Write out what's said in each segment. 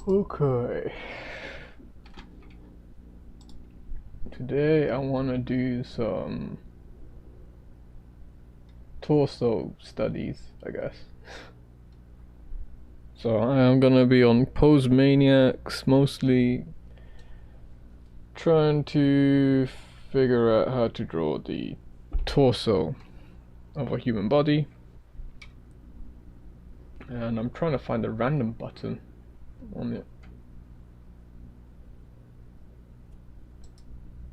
Okay. Today I want to do some torso studies, I guess. So I am gonna be on Posemaniacs, mostly trying to figure out how to draw the torso of a human body. And I'm trying to find a random button on it.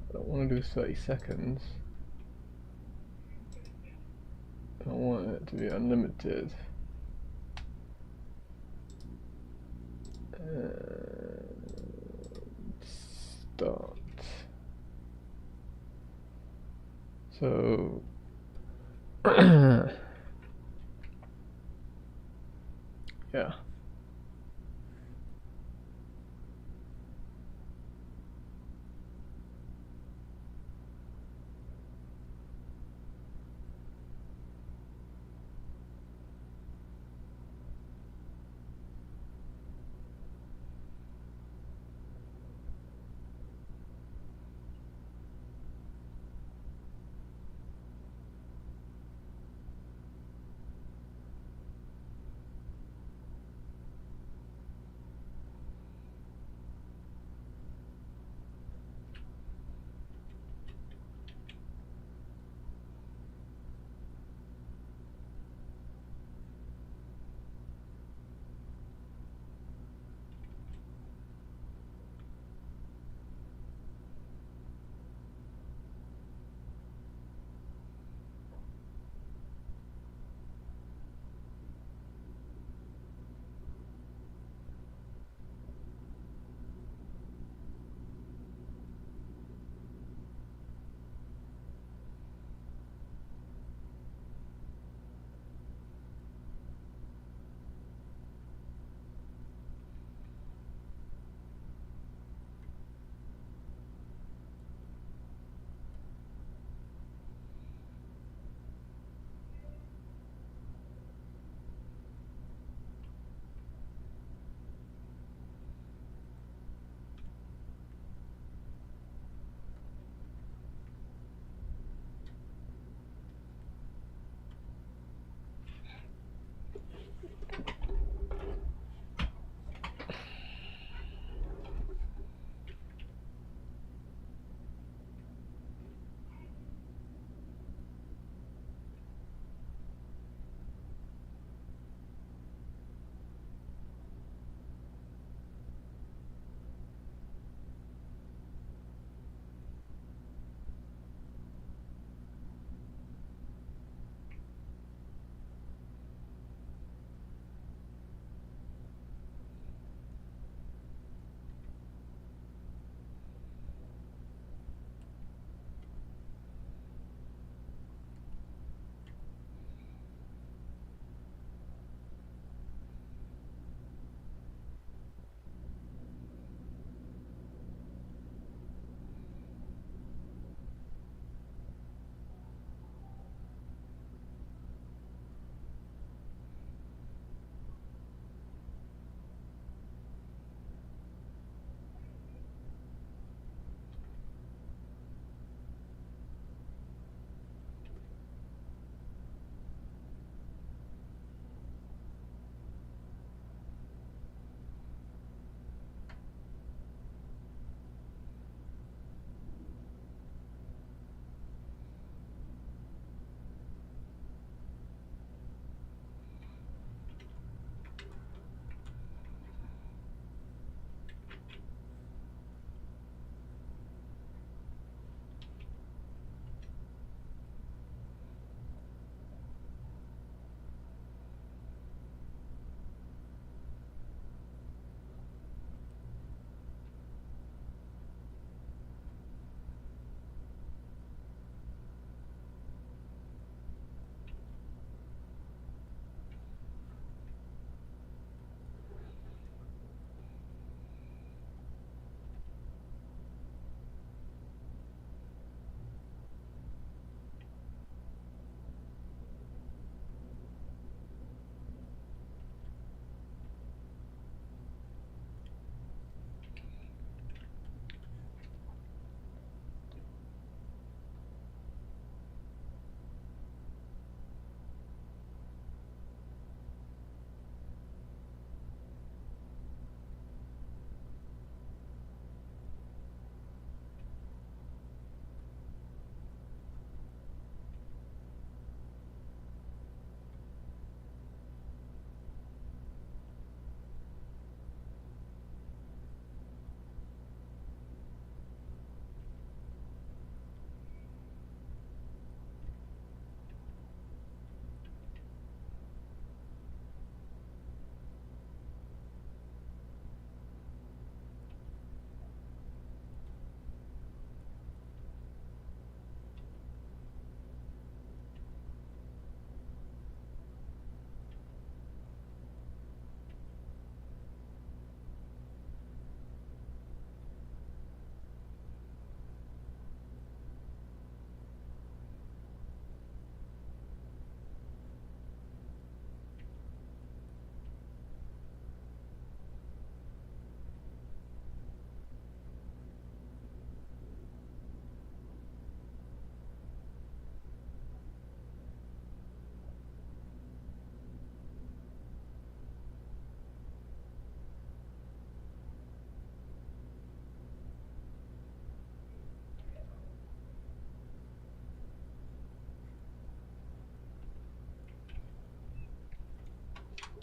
I don't want to do 30 seconds. I want it to be unlimited. Start. So yeah.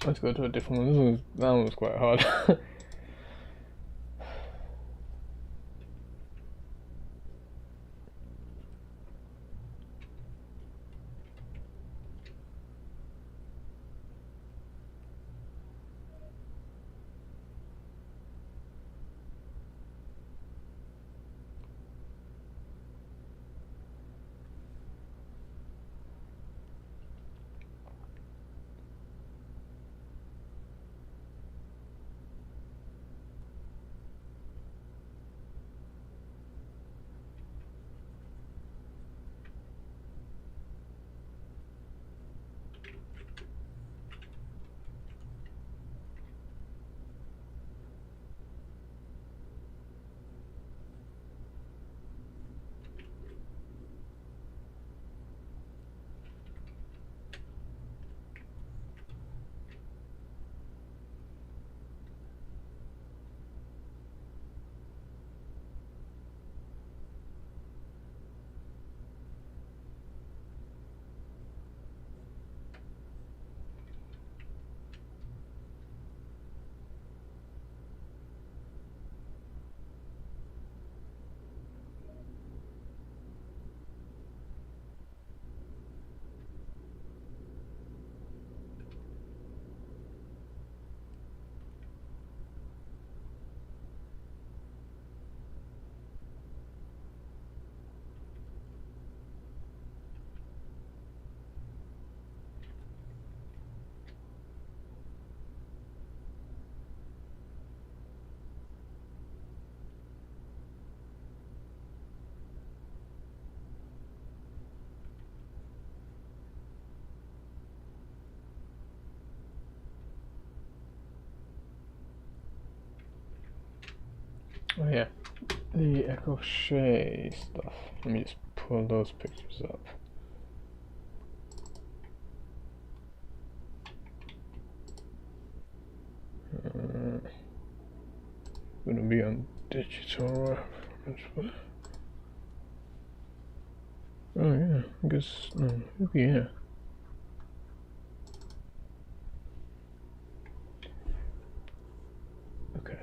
Let's go to a different one. That one was quite hard. Oh yeah, the Ecoche stuff. Let me just pull those pictures up. Gonna be on digital reference. Oh yeah, I guess yeah. Okay.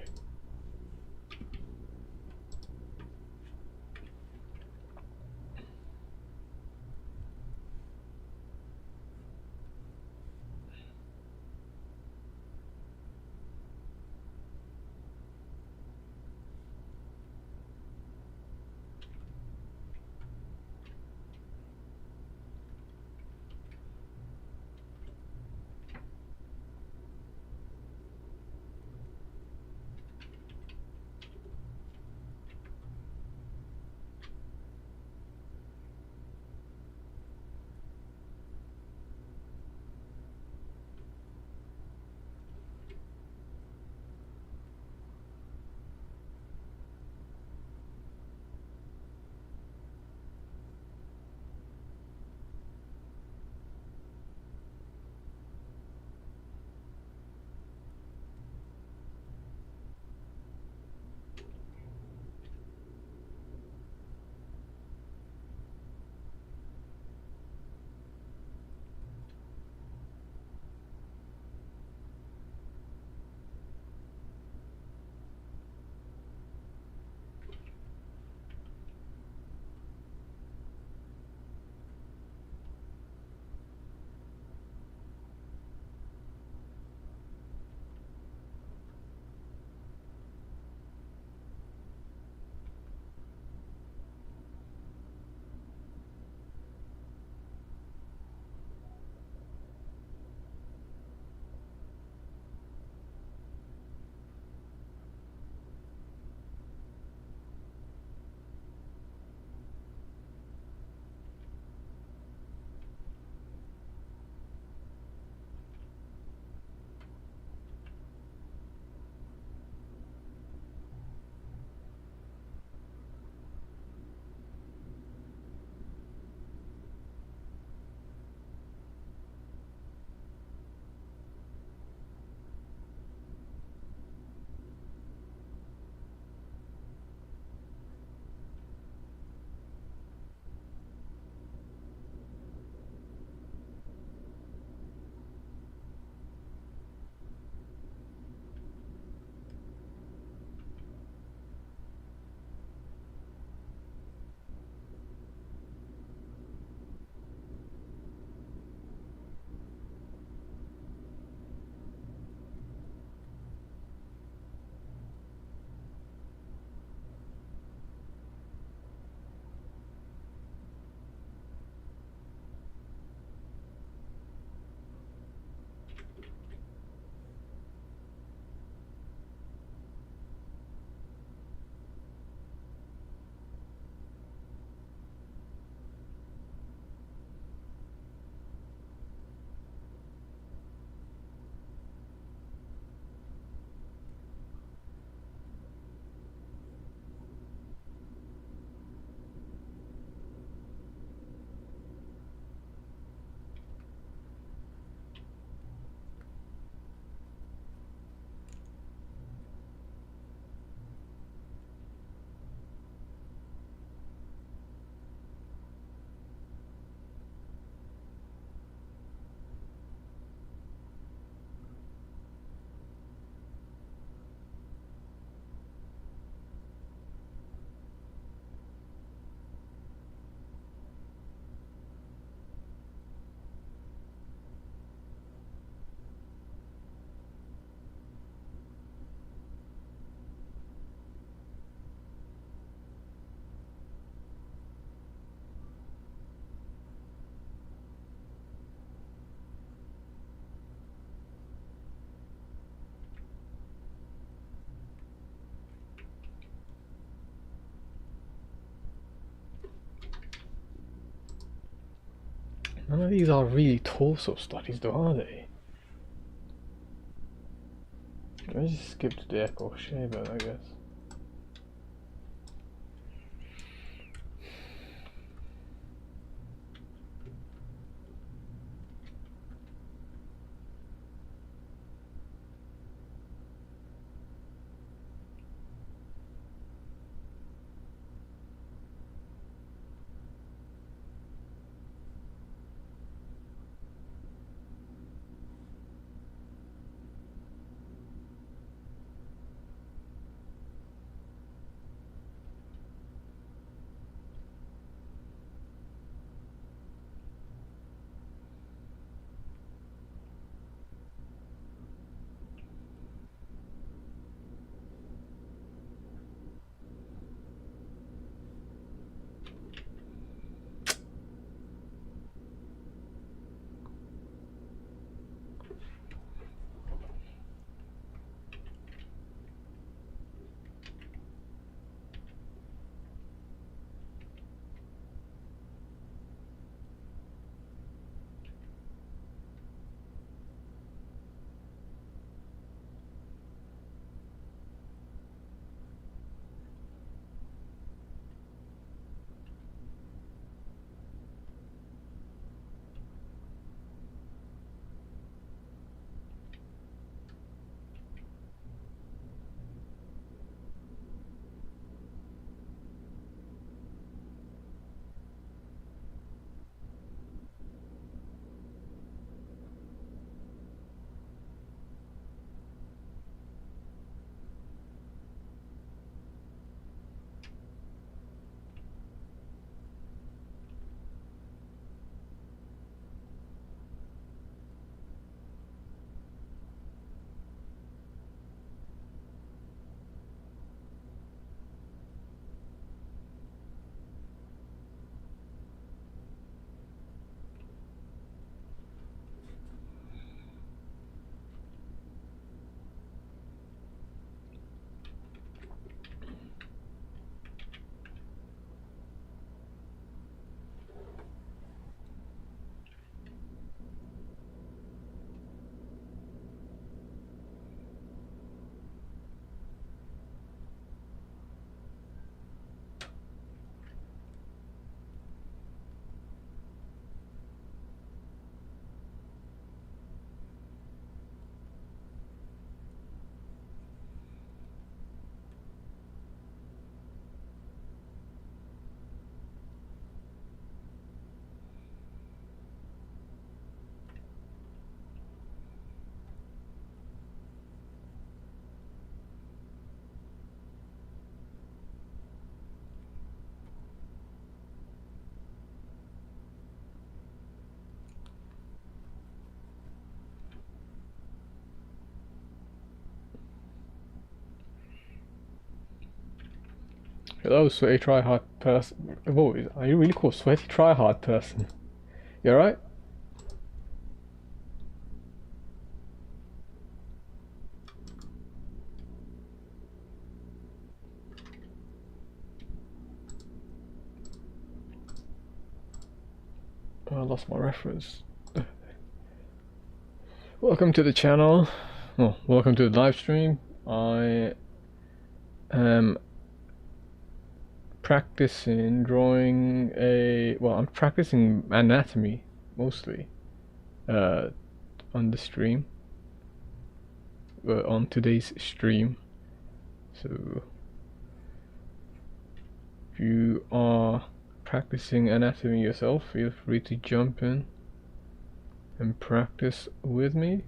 None of these are really torso studies though, are they? Let's just skip to the echo shaver, I guess. Hello, sweaty tryhard person. Whoa, are you really called sweaty tryhard person? You alright? Oh, I lost my reference. Welcome to the channel. Well, welcome to the live stream. I am practicing drawing I'm practicing anatomy mostly on the stream, on today's stream. So if you are practicing anatomy yourself, feel free to jump in and practice with me,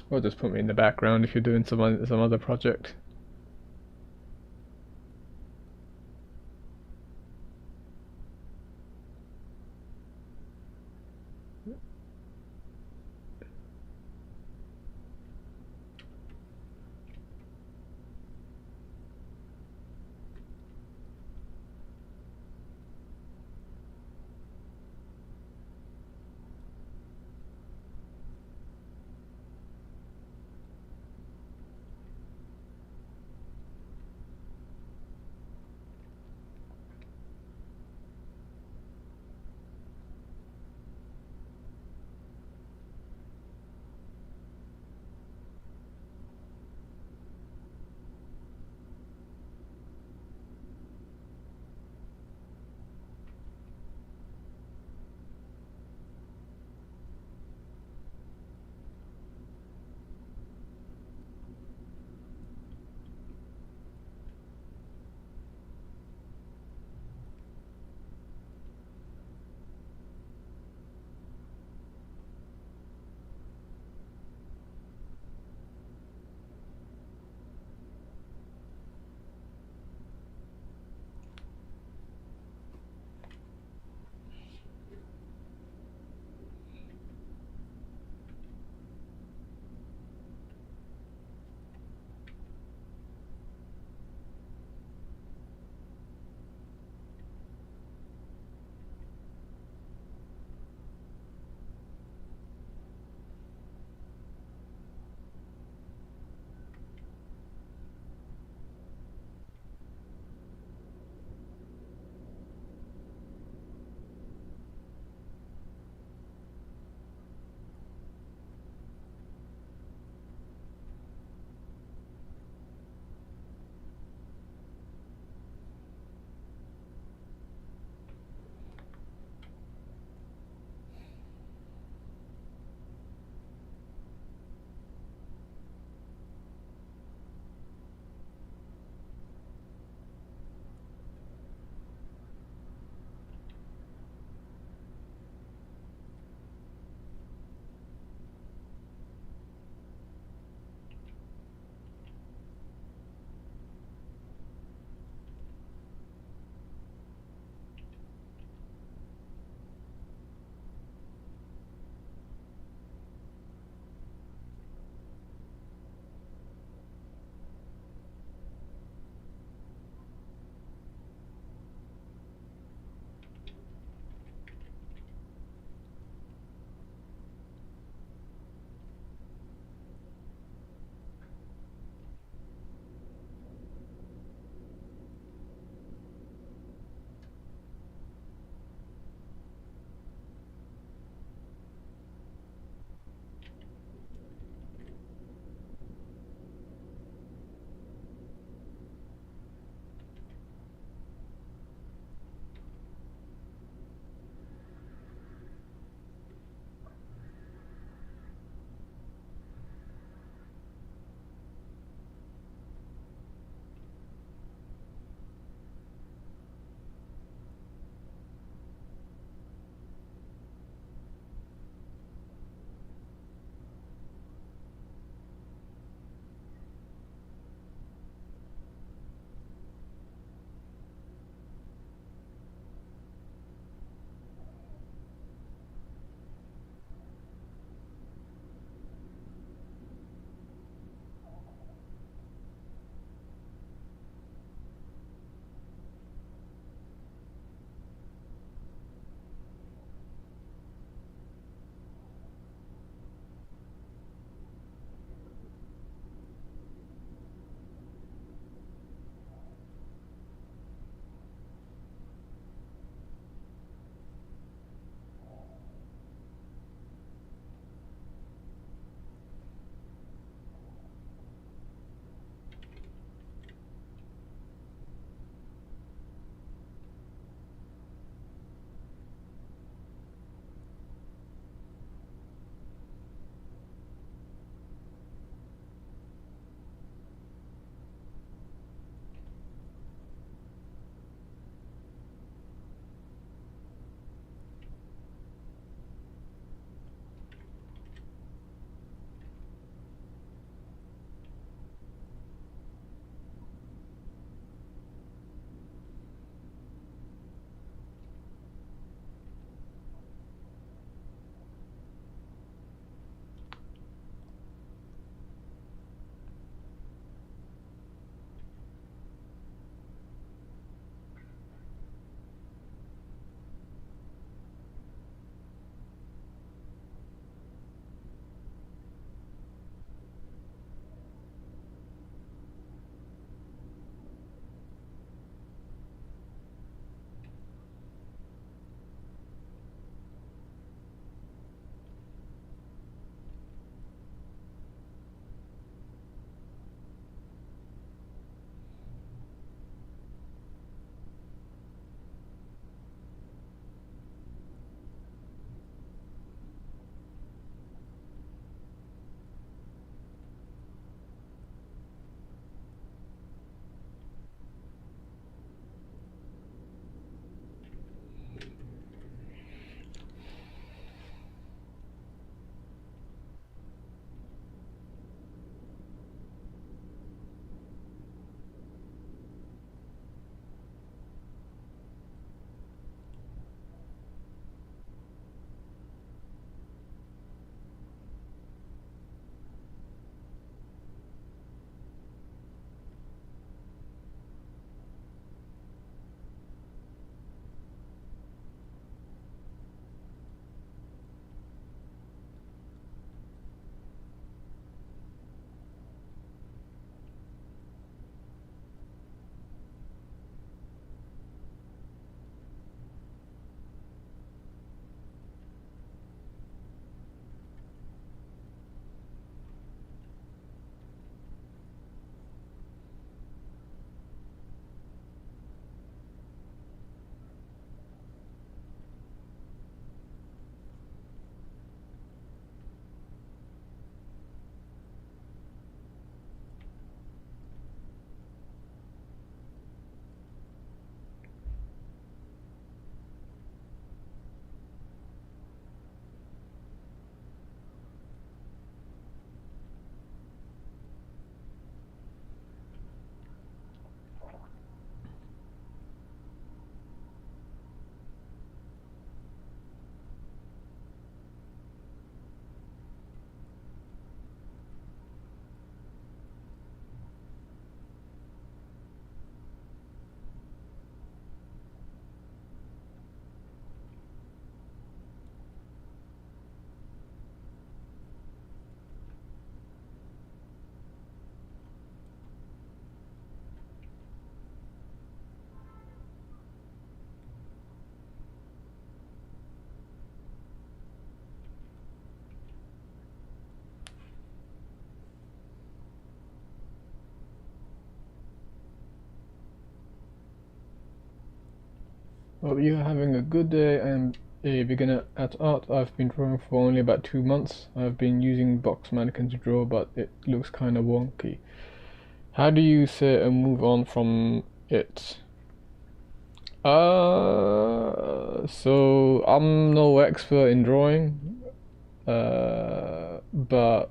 or just put me in the background if you're doing some other project. Hope you're having a good day. I'm a beginner at art. I've been drawing for only about 2 months. I've been using box mannequin to draw, but it looks kind of wonky. How do you say and move on from it? So I'm no expert in drawing, but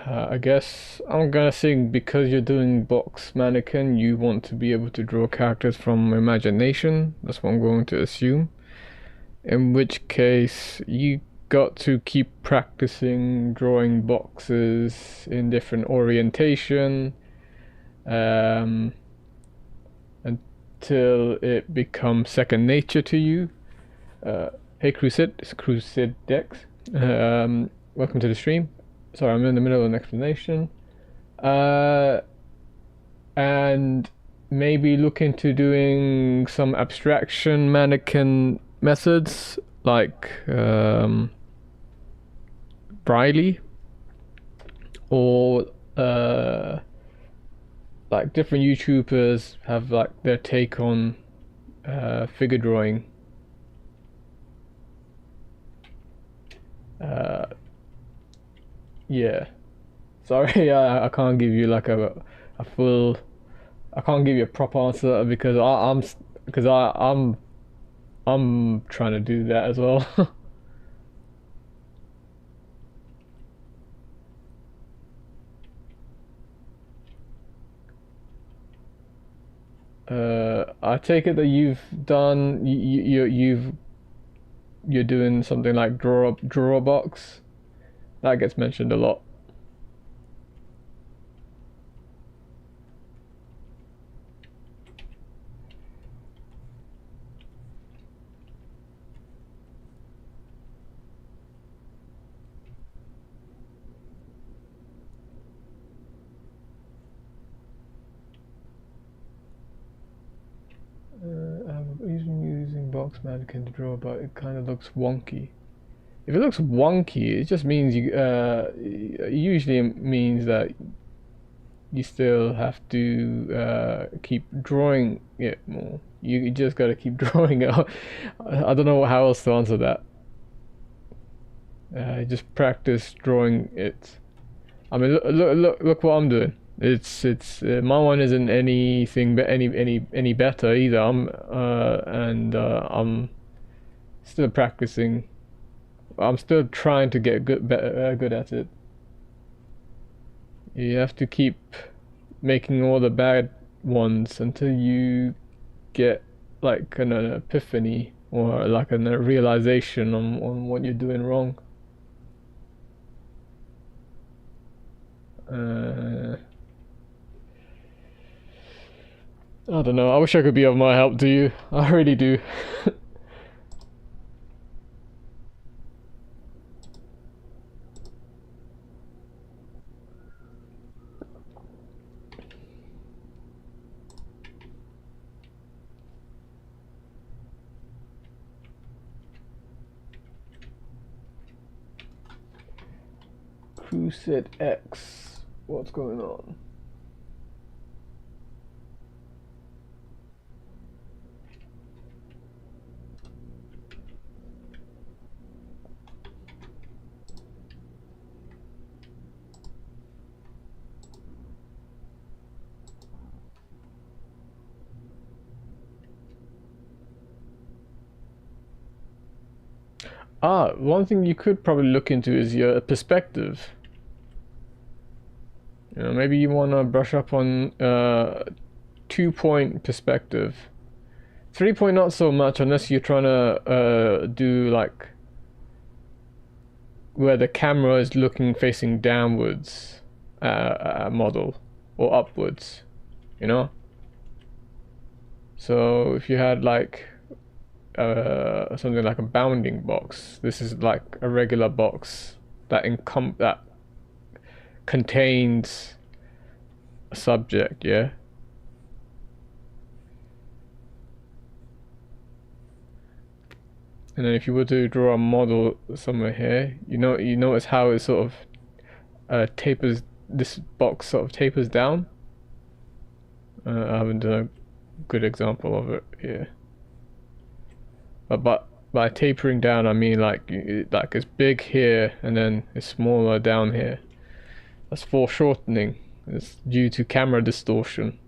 I guess I'm gonna think because you're doing box mannequin, you want to be able to draw characters from imagination. That's what I'm going to assume. In which case, you got to keep practicing drawing boxes in different orientation until it becomes second nature to you. Hey Crusade, it's Crusade Dex. Welcome to the stream. Sorry, I'm in the middle of an explanation. And maybe look into doing some abstraction mannequin methods like Briley or like different YouTubers have like their take on figure drawing. Yeah, sorry, I can't give you like a full. I can't give you a proper answer because I'm trying to do that as well. I take it that you've done you're doing something like draw a box. That gets mentioned a lot. I've been using box mannequin to draw, but it kind of looks wonky. If it looks wonky, it just means it usually means that you still have to keep drawing it more. You just gotta keep drawing it. I don't know how else to answer that. Just practice drawing it. I mean, look what I'm doing. It's my one isn't anything but any better either. I'm still practicing. I'm still trying to get good at it. You have to keep making all the bad ones until you get like an epiphany or like a realization on what you're doing wrong. I don't know. I wish I could be of more help to you. I really do. Crusade X. What's going on? One thing you could probably look into is your perspective. You know, maybe you want to brush up on 2-point perspective. 3-point not so much unless you're trying to do like where the camera is looking facing downwards model or upwards, you know? So if you had like something like a bounding box, this is like a regular box that contains a subject, yeah? And then if you were to draw a model somewhere here, you notice how it sort of tapers, this box sort of tapers down. I haven't done a good example of it here. But by tapering down, I mean like it's big here and then it's smaller down here. That's foreshortening. It's due to camera distortion.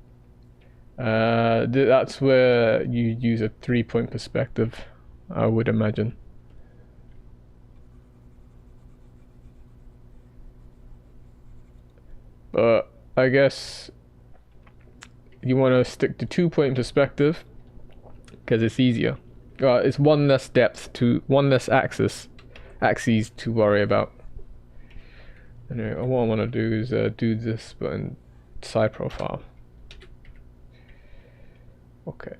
That's where you use a 3-point perspective, I would imagine. But I guess you want to stick to 2-point perspective because it's easier. It's one less depth to one less axes to worry about. Anyway, what I want to do is do this, but in side profile. Okay.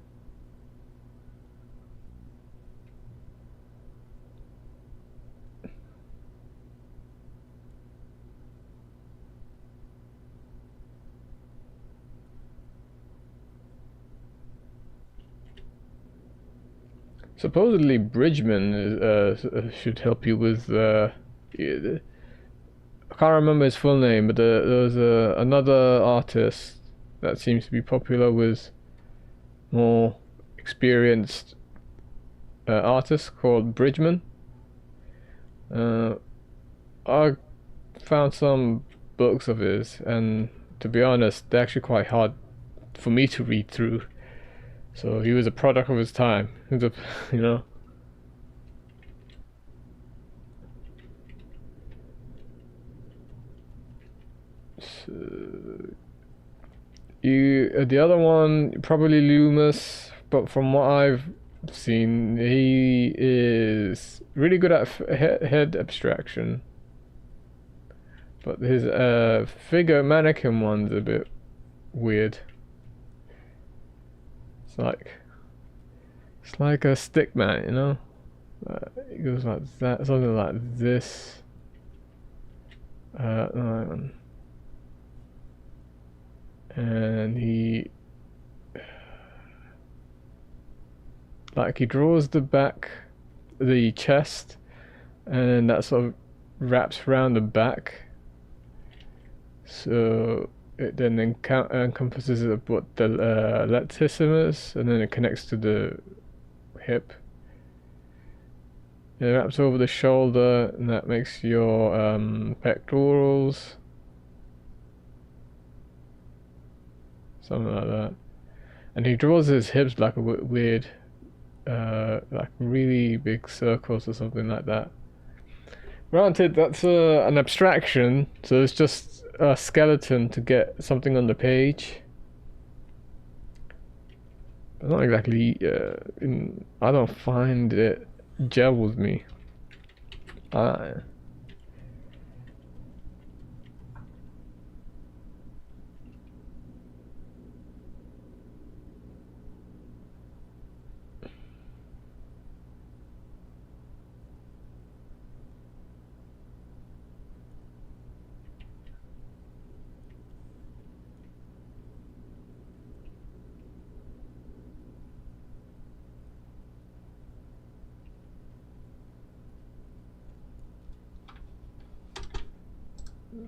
Supposedly Bridgman should help you with I can't remember his full name, but there was another artist that seems to be popular with more experienced artists called Bridgman. I found some books of his, and to be honest, they're actually quite hard for me to read through. So he was a product of his time. He was a, you know. So the other one probably Loomis, but from what I've seen, he is really good at head abstraction. But his figure mannequin one's a bit weird. It's like a stick man, you know. It goes like that, something like this. No, and he draws the back, the chest, and that sort of wraps around the back. So it then encompasses what the latissimus, and then it connects to the hip. It wraps over the shoulder, and that makes your pectorals. Something like that. And he draws his hips like a weird, like really big circles or something like that. Granted, that's an abstraction, so it's just a skeleton to get something on the page. But not exactly, I don't find it gel with me.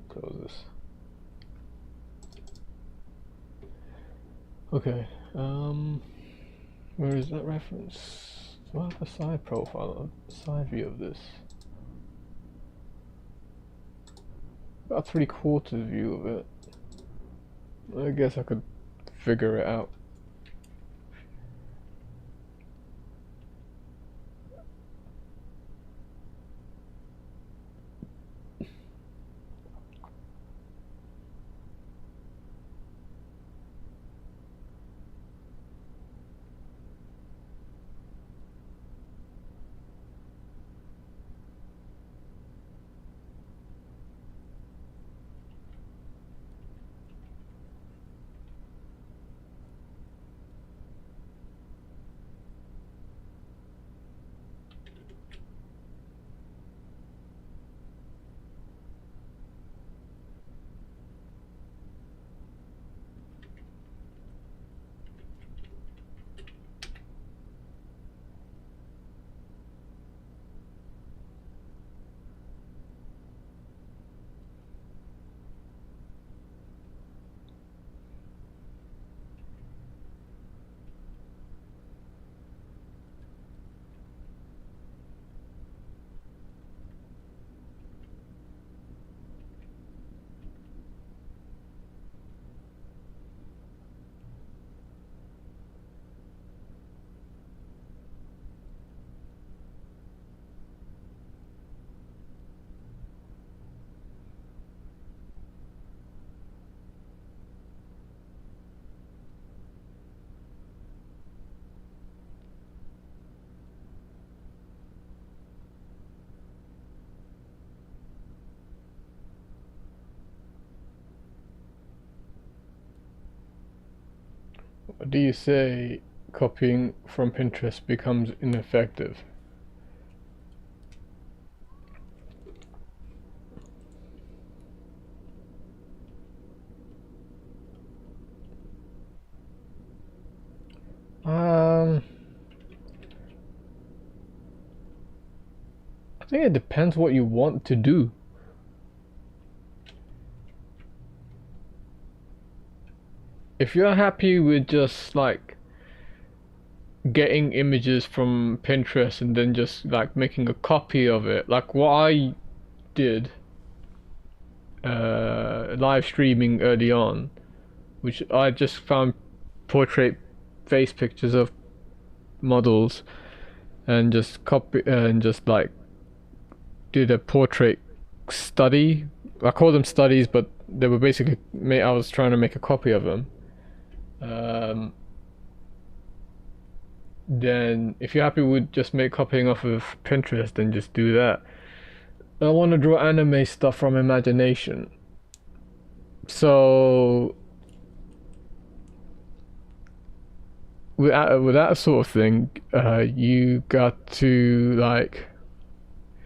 Close this. Okay, where is that reference? Do I have a side profile, a side view of this? About 3/4 view of it. I guess I could figure it out. Do you say copying from Pinterest becomes ineffective? I think it depends what you want to do. If you're happy with just like getting images from Pinterest and then just like making a copy of it, like what I did live streaming early on, which I just found portrait face pictures of models and just copy and just like did a portrait study. I call them studies, but they were basically I was trying to make a copy of them. Then if you're happy with just copying off of Pinterest, then just do that. I want to draw anime stuff from imagination. So with that sort of thing, you got to like,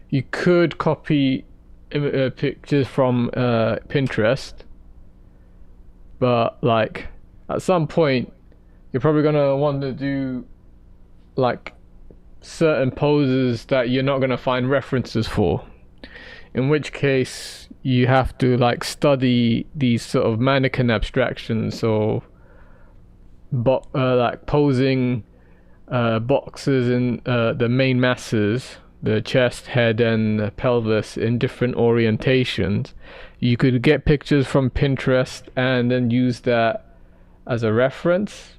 you could copy pictures from Pinterest, but like at some point you're probably gonna want to do like certain poses that you're not gonna find references for, in which case you have to like study these sort of mannequin abstractions or like posing boxes in the main masses, the chest, head, and pelvis in different orientations. You could get pictures from Pinterest and then use that as a reference,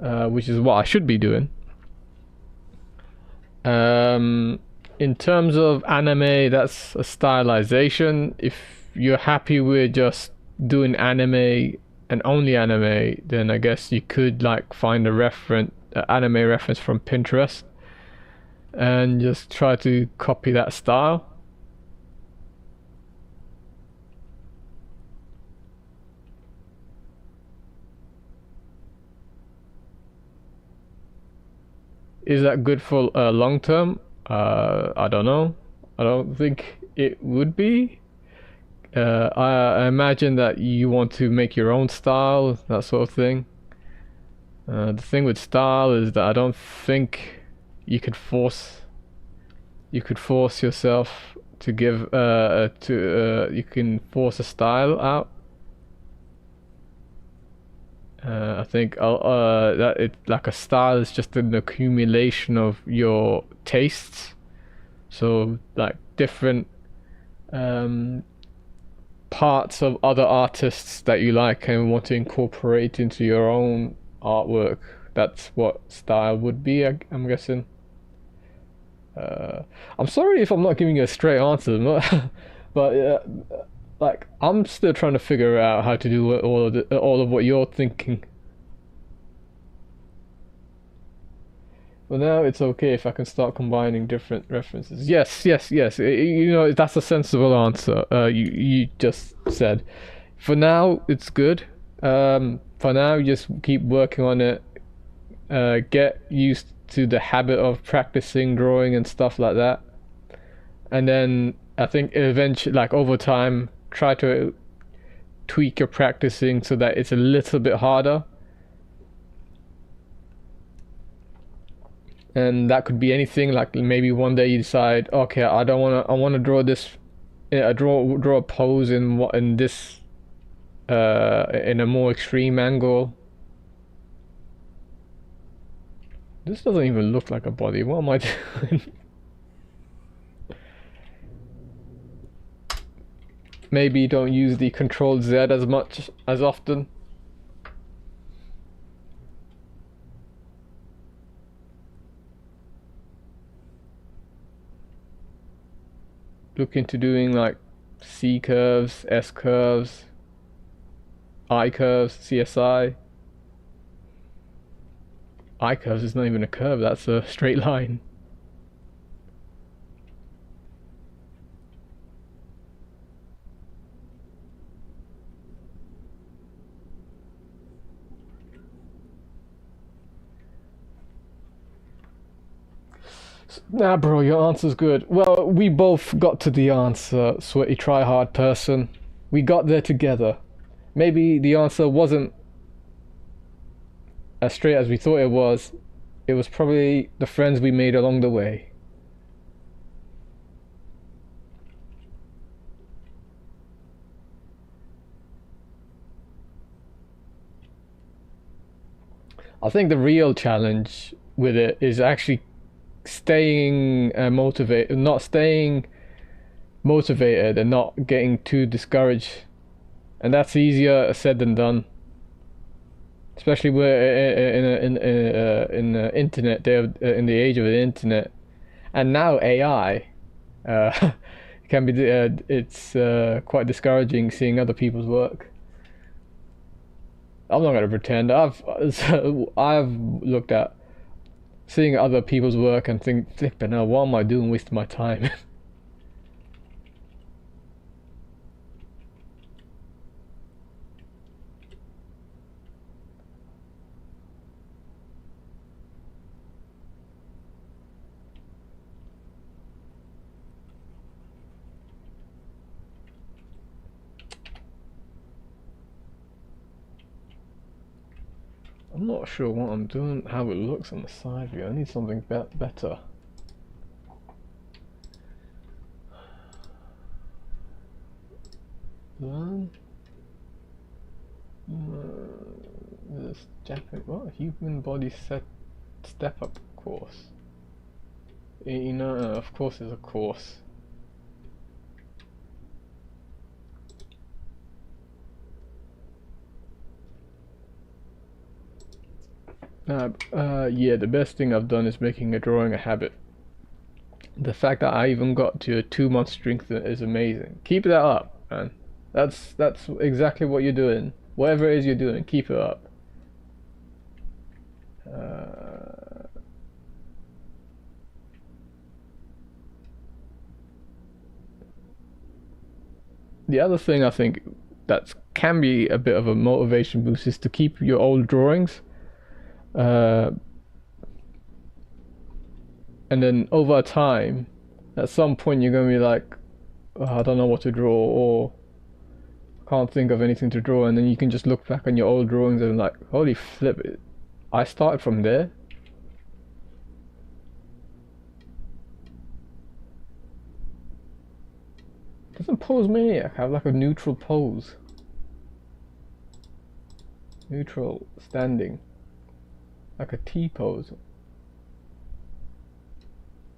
which is what I should be doing. In terms of anime, that's a stylization. If you're happy with just doing anime and only anime, then I guess you could like find a anime reference from Pinterest and just try to copy that style. Is that good for long term? I don't know. I don't think it would be. I imagine that you want to make your own style, that sort of thing. The thing with style is that I don't think you could force yourself to give you can force a style out. I think that it like a style is just an accumulation of your tastes. So like different parts of other artists that you like and want to incorporate into your own artwork. That's what style would be, I'm guessing. I'm sorry if I'm not giving you a straight answer, but like I'm still trying to figure out how to do all of what you're thinking. Well, now it's okay if I can start combining different references. Yes, yes, yes. You know, that's a sensible answer. You just said. For now, it's good. For now, you just keep working on it. Get used to the habit of practicing drawing and stuff like that. And then I think eventually, like over time, try to tweak your practicing so that it's a little bit harder. And that could be anything, like maybe one day you decide, okay, I want to draw this, draw a pose in this in a more extreme angle. This doesn't even look like a body. What am I doing? Maybe don't use the Control Z as often. Look into doing like C curves, S curves, I curves, CSI. I curves is not even a curve, that's a straight line. Nah, bro, your answer's good. Well, we both got to the answer, sweaty try-hard person. We got there together. Maybe the answer wasn't as straight as we thought it was. It was probably the friends we made along the way. I think the real challenge with it is actually staying motivated, not staying motivated and not getting too discouraged. And that's easier said than done. Especially we're in the internet, in the age of the internet, and now AI. Can be it's quite discouraging seeing other people's work. I'm not gonna pretend. I've looked at seeing other people's work and think, flipping hell, what am I doing wasting my time? I'm not sure what I'm doing, how it looks on the side view. I need something better. Learn. This Japanese, what? Human body step up course. You know, of course there's a course. Yeah, the best thing I've done is making a drawing a habit. The fact that I even got to a 2-month streak is amazing. Keep that up, man. That's exactly what you're doing. Whatever it is you're doing, keep it up. The other thing I think that can be a bit of a motivation boost is to keep your old drawings. And then over time, at some point you're gonna be like, oh, I don't know what to draw, or can't think of anything to draw, and then you can just look back on your old drawings and like, holy flip, I started from there. Doesn't Posemaniacs have like a neutral pose? Neutral standing. Like a T pose. I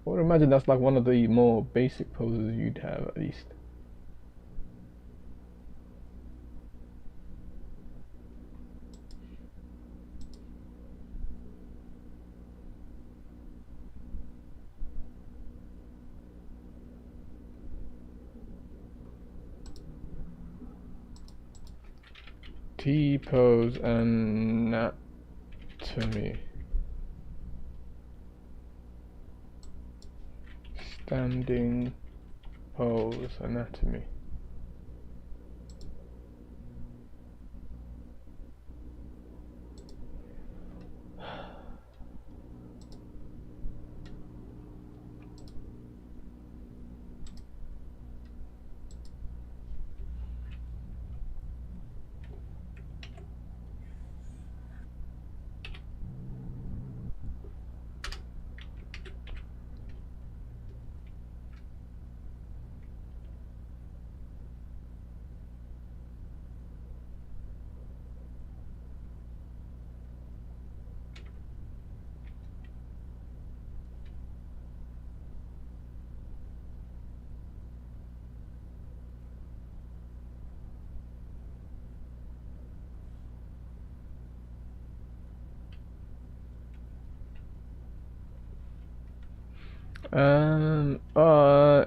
would imagine that's like one of the more basic poses you'd have at least. T pose anatomy. Standing pose anatomy.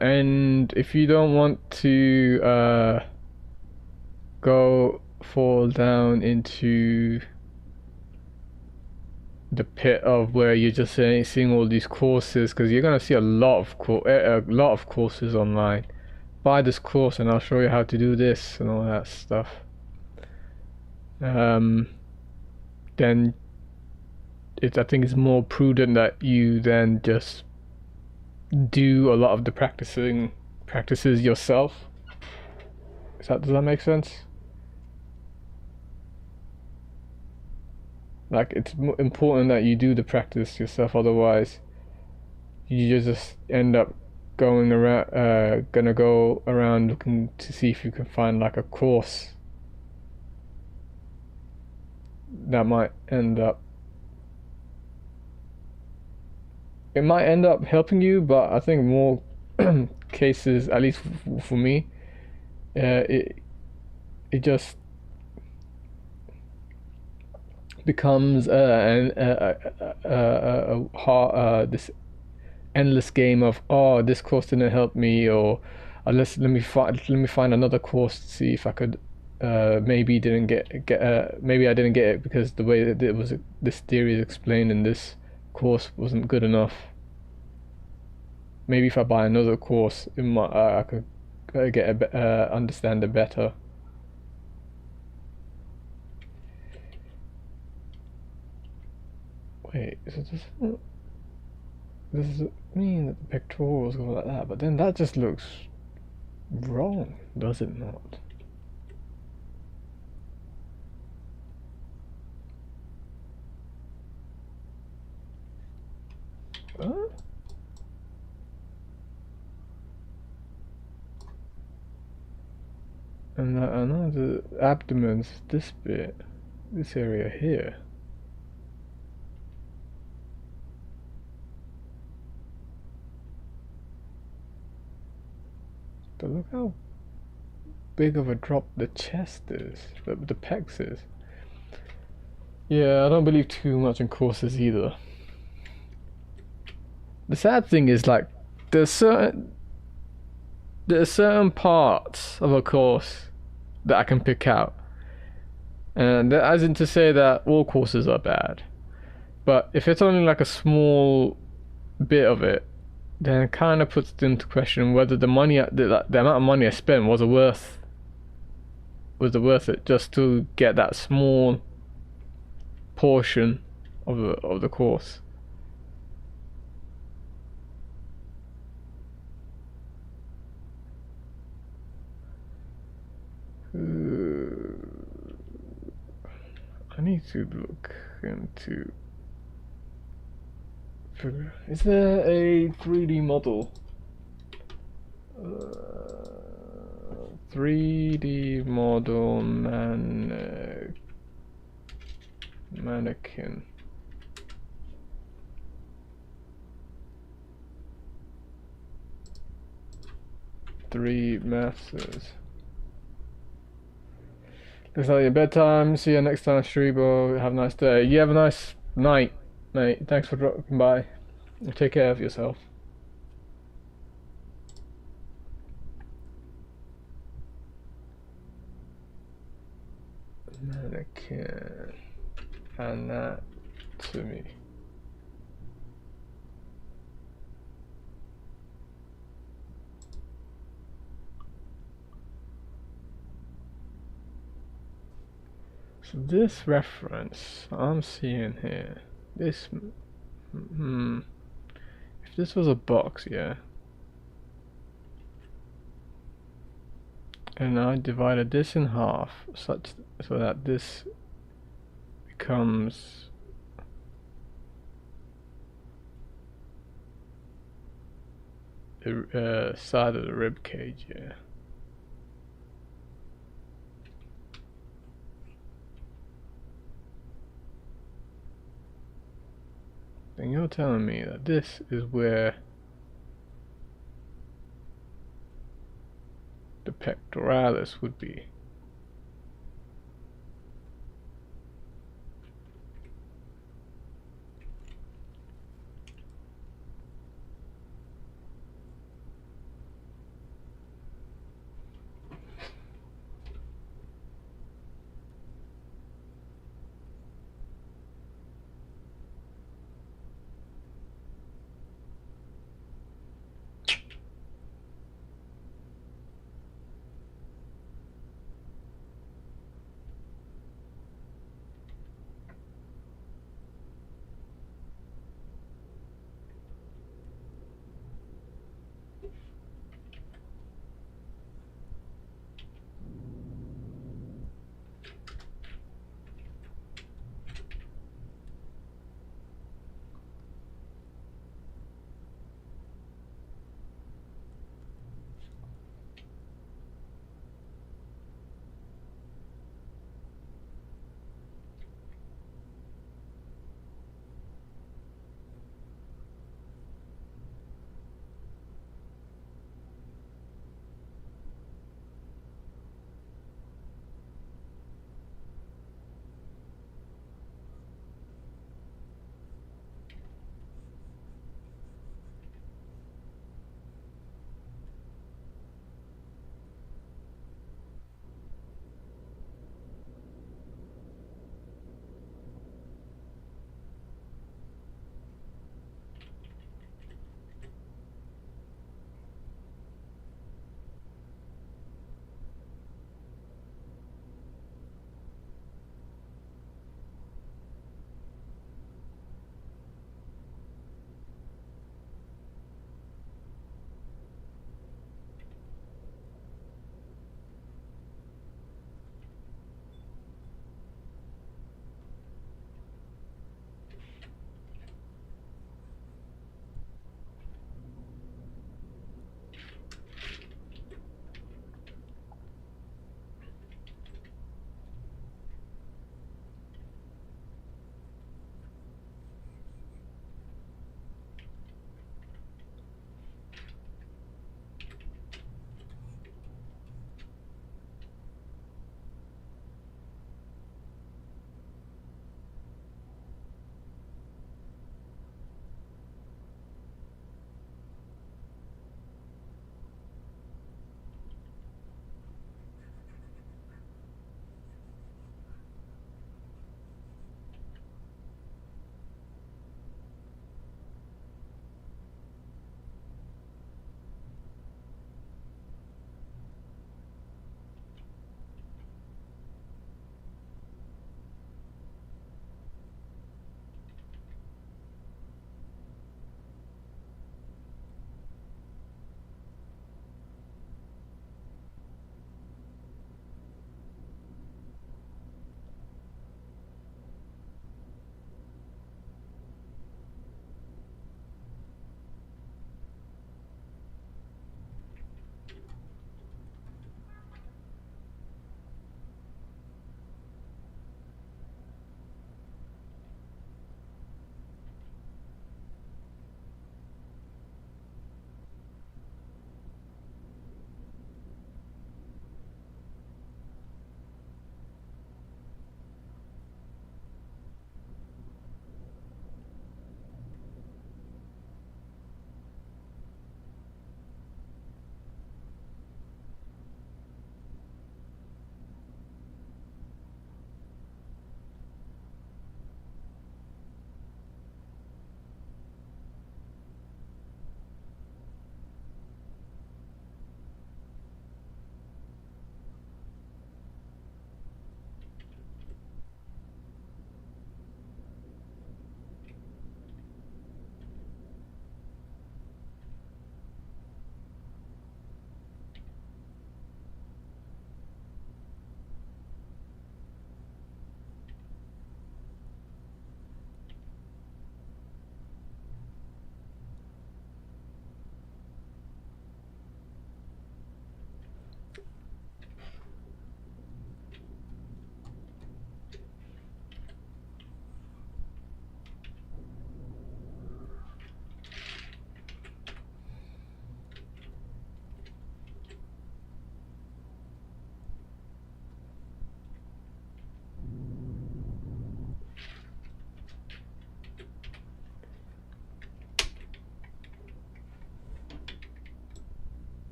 And if you don't want to fall down into the pit of where you're just seeing all these courses, because you're gonna see a lot of courses online. Buy this course and I'll show you how to do this and all that stuff. Then I think it's more prudent that you then just do a lot of the practices yourself. Does that make sense? Like, it's important that you do the practice yourself, otherwise you just end up gonna go around looking to see if you can find like a course that might end up helping you, but I think more cases, at least for me, it just becomes this endless game of, oh, this course didn't help me, or let me find another course to see if I could maybe I didn't get it because the way that this theory is explained in this course wasn't good enough. Maybe if I buy another course, I could understand it better. Wait, so does it mean that the pectorals go like that? But then that just looks wrong, does it not? Huh? And I know the abdomen's this bit, this area here. But look how big of a drop the chest is, the pecs is. Yeah, I don't believe too much in courses either. The sad thing is, like, there's certain parts of a course that I can pick out, and as in to say that all courses are bad, but if it's only like a small bit of it, then it kind of puts into question whether the amount of money I spent was it worth it just to get that small portion of the course. I need to look into figure. Is there a 3D model? 3D model mannequin. Three masses. Looks like your bedtime. See you next time, Streebo. Have a nice day. You have a nice night, mate. Thanks for dropping by. Take care of yourself. Mannequin. Anatomy. So this reference I'm seeing here, this, if this was a box, yeah, and I divided this in half so that this becomes the side of the rib cage, yeah. And you're telling me that this is where the pectoralis would be.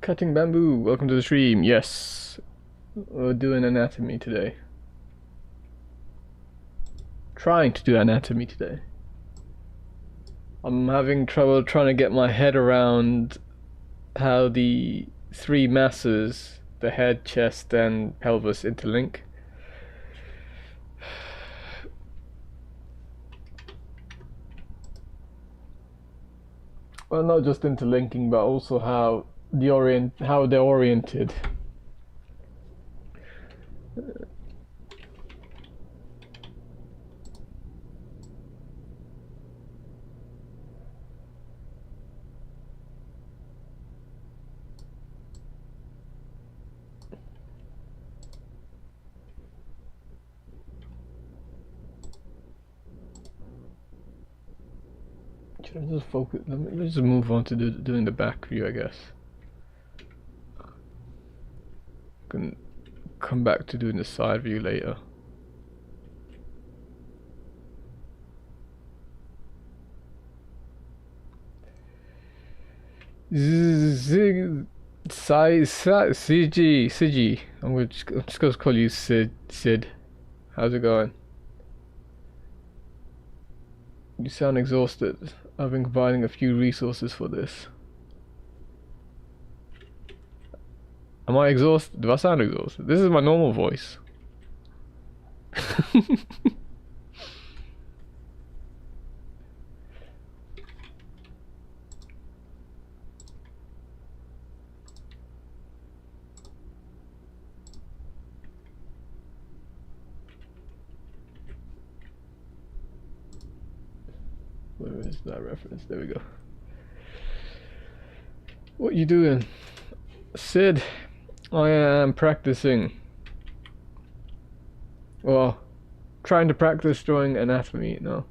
Cutting bamboo, welcome to the stream. Yes, we're doing anatomy today. Trying to do anatomy today. I'm having trouble trying to get my head around how the three masses, the head, chest, and pelvis, interlink. Well, not just interlinking, but also how they're oriented. Should I just focus? Let's just move on to doing the back view, I guess. Can come back to doing the side view later. Siji. I'm just gonna call you Sid. How's it going? You sound exhausted. I've been combining a few resources for this. Am I exhausted? Do I sound exhausted? This is my normal voice. Where is that reference? There we go. What you doing? Sid, I am practicing. Well, trying to practice drawing anatomy now.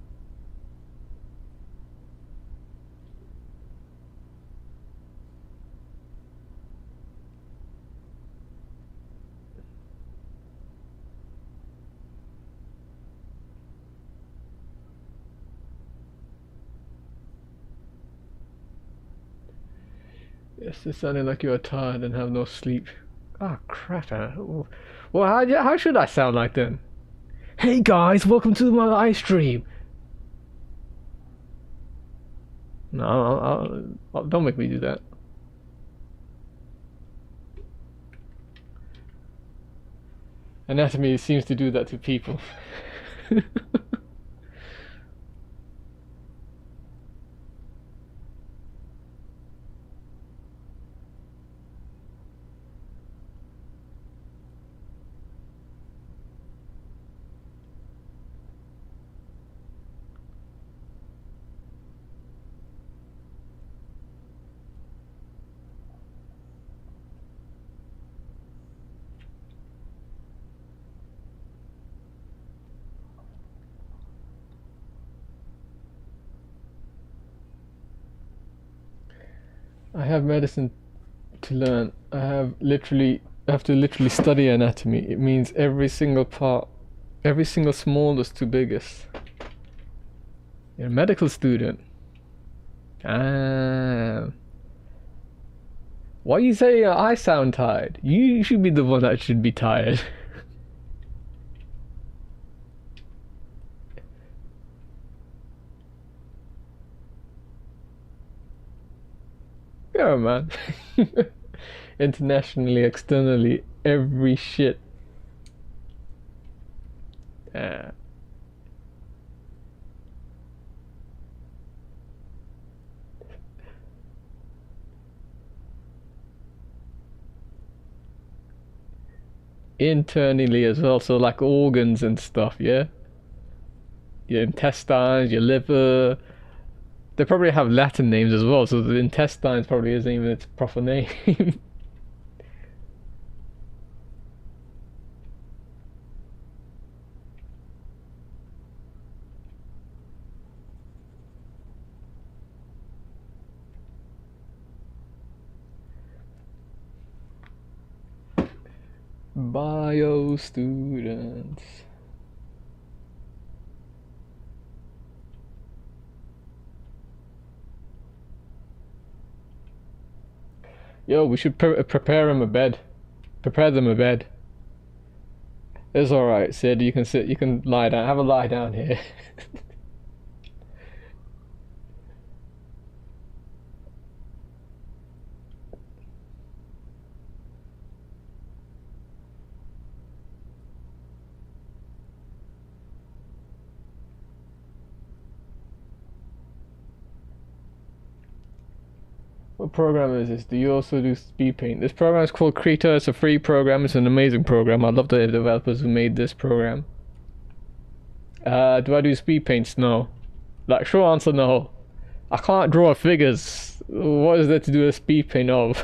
Yes, it sounded like you are tired and have no sleep. Ah, Krita. Well, how should I sound like then? Hey guys, welcome to my live stream. No, don't make me do that. Anatomy seems to do that to people. I have medicine to learn. I have to literally study anatomy. It means every single part, every single smallest to biggest. You're a medical student. Ah. Why you say I sound tired? You should be the one that should be tired. Yeah, man. Internationally, externally, every shit. Internally as well, so like organs and stuff, yeah? Your intestines, your liver. They probably have Latin names as well, so the intestines probably isn't even its proper name. Bio students. Yo, we should prepare him a bed. Prepare them a bed. It's alright, Sid. You can sit. You can lie down. Have a lie down here. What program is this? Do you also do speed paint? This program is called Krita. It's a free program. It's an amazing program. I love the developers who made this program. Do I do speed paints? No. Like, short answer, no. I can't draw figures. What is there to do a speed paint of?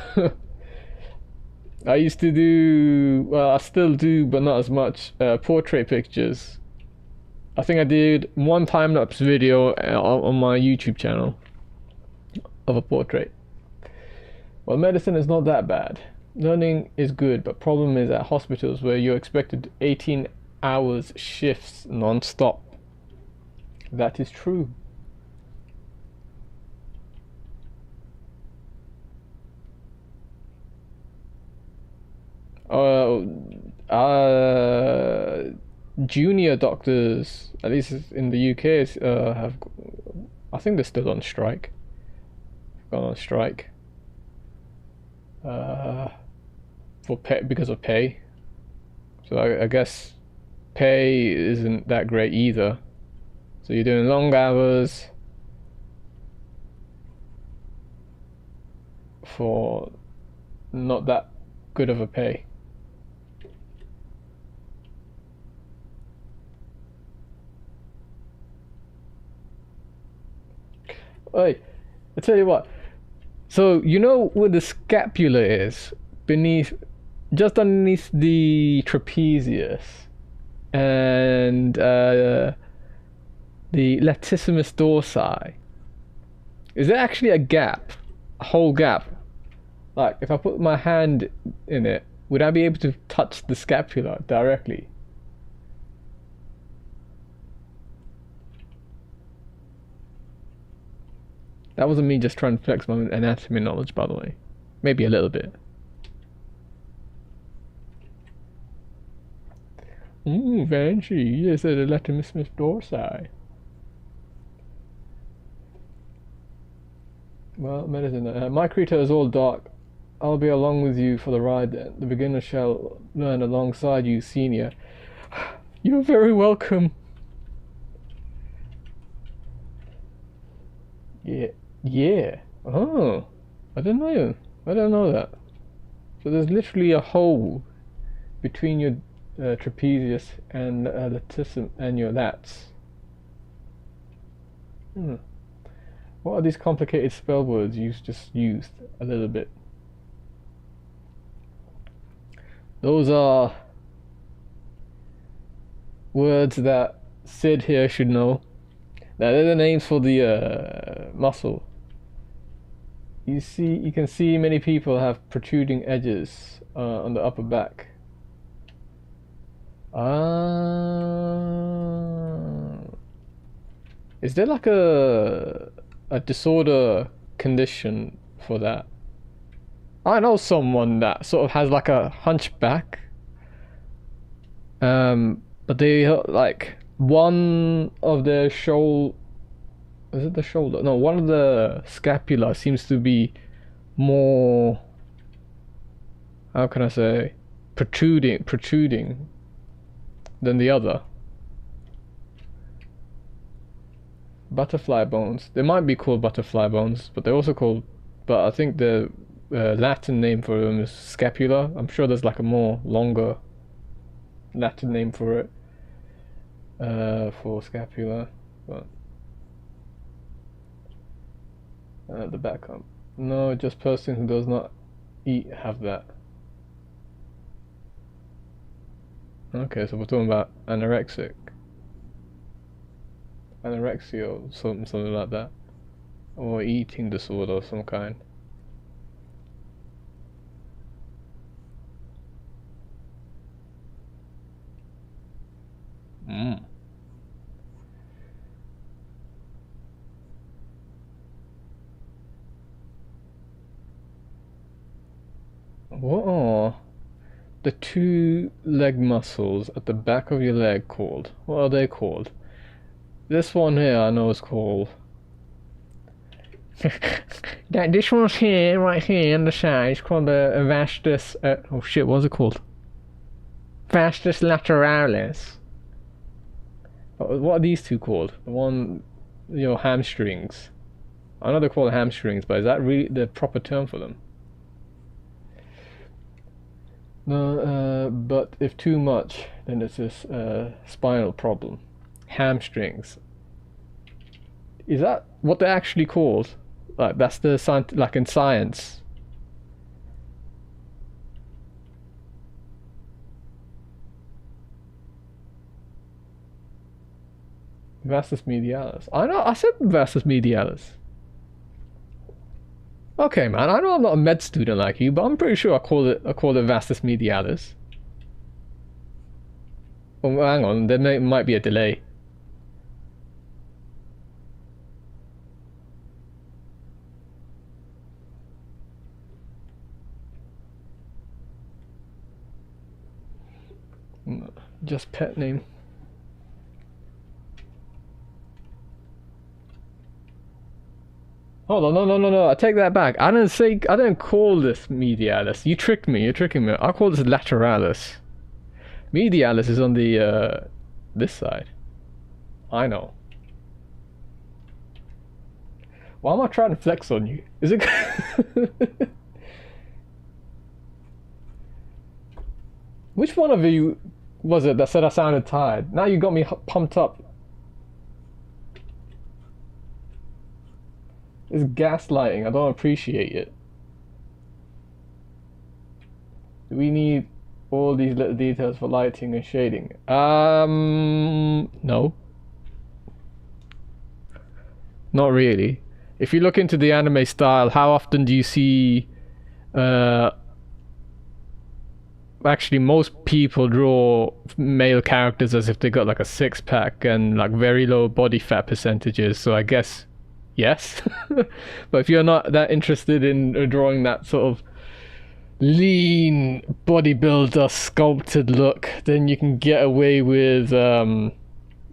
I used to do, well, I still do, but not as much, portrait pictures. I think I did one time-lapse video on my YouTube channel of a portrait. Well, medicine is not that bad. Learning is good, but problem is at hospitals where you're expected 18 hours shifts non-stop. That is true. Junior doctors, at least in the UK, have, I think they're still on strike. Gone on strike. For pay, because of pay. So I guess pay isn't that great either. So you're doing long hours for not that good of a pay. Hey, I tell you what. So you know where the scapula is? Beneath, just underneath the trapezius, and the latissimus dorsi. Is there actually a gap, a whole gap? Like, if I put my hand in it, would I be able to touch the scapula directly? That wasn't me just trying to flex my anatomy knowledge, by the way. Maybe a little bit. Ooh, Vanchi, you said a latissimus dorsi. Well, medicine. My Krita is all dark. I'll be along with you for the ride. The beginner shall learn alongside you, senior. You're very welcome. Yeah. Oh, I didn't know. I don't know that. So there's literally a hole between your trapezius and latissimus and your lats. What are these complicated spell words you just used a little bit? Those are words that Sid here should know. Now they're the names for the muscle. You can see many people have protruding edges on the upper back. Is there like a disorder condition for that? I know someone that sort of has like a hunchback, but they like one of their shoulder. Is it the shoulder? No, one of the scapula seems to be more. How can I say? Protruding than the other. Butterfly bones. They might be called butterfly bones, but they're also called. But I think the Latin name for them is scapula. I'm sure there's like a more longer Latin name for it. For scapula, but the back up. No, just person who does not eat have that. Okay, so we're talking about anorexia or something like that, or eating disorder of some kind. What are the two leg muscles at the back of your leg called? What are they called? This one here I know is called... this one's here, right here on the side, it's called the vastus... oh shit, what's it called? Vastus lateralis. What are these two called? The one, hamstrings. I know they're called hamstrings, but is that really the proper term for them? No, but if too much, then it's a spinal problem. Hamstrings. Is that what they're actually called? Like, that's the like in science. Vastus medialis. I know, I said vastus medialis. Okay, man, I know I'm not a med student like you, but I'm pretty sure I call it vastus medialis. Oh, hang on, there might be a delay. Just pet name. Hold on, no, I take that back. I didn't call this medialis. You tricked me, you're tricking me. I call this lateralis. Medialis is on the, this side. I know. Why am I trying to flex on you? Is it... Which one of you was it that said I sounded tired? Now you got me pumped up. It's gaslighting. I don't appreciate it. Do we need all these little details for lighting and shading? No. Not really. If you look into the anime style, how often do you see... Actually, most people draw male characters as if they got like a six-pack and like very low body fat percentages, so I guess... yes. But if you're not that interested in drawing that sort of lean bodybuilder sculpted look, then you can get away with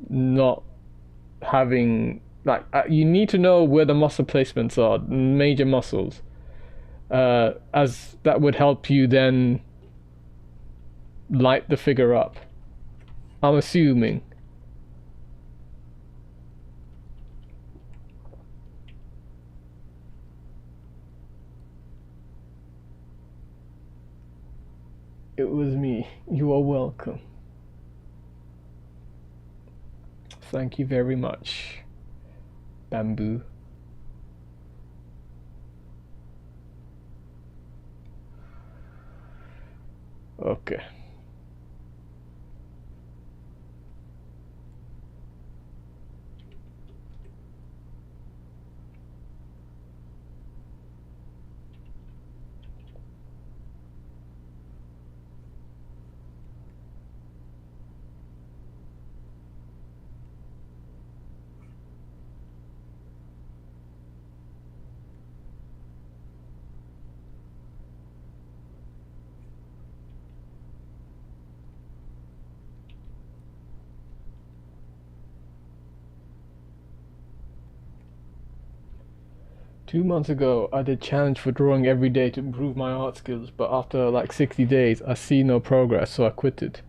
not having like you need to know where the muscle placements are, major muscles, as that would help you then light the figure up, I'm assuming. It was me. You are welcome. Thank you very much, Bamboo. Okay. Two months ago, I did challenge for drawing every day to improve my art skills, but after like 60 days, I see no progress, so I quitted.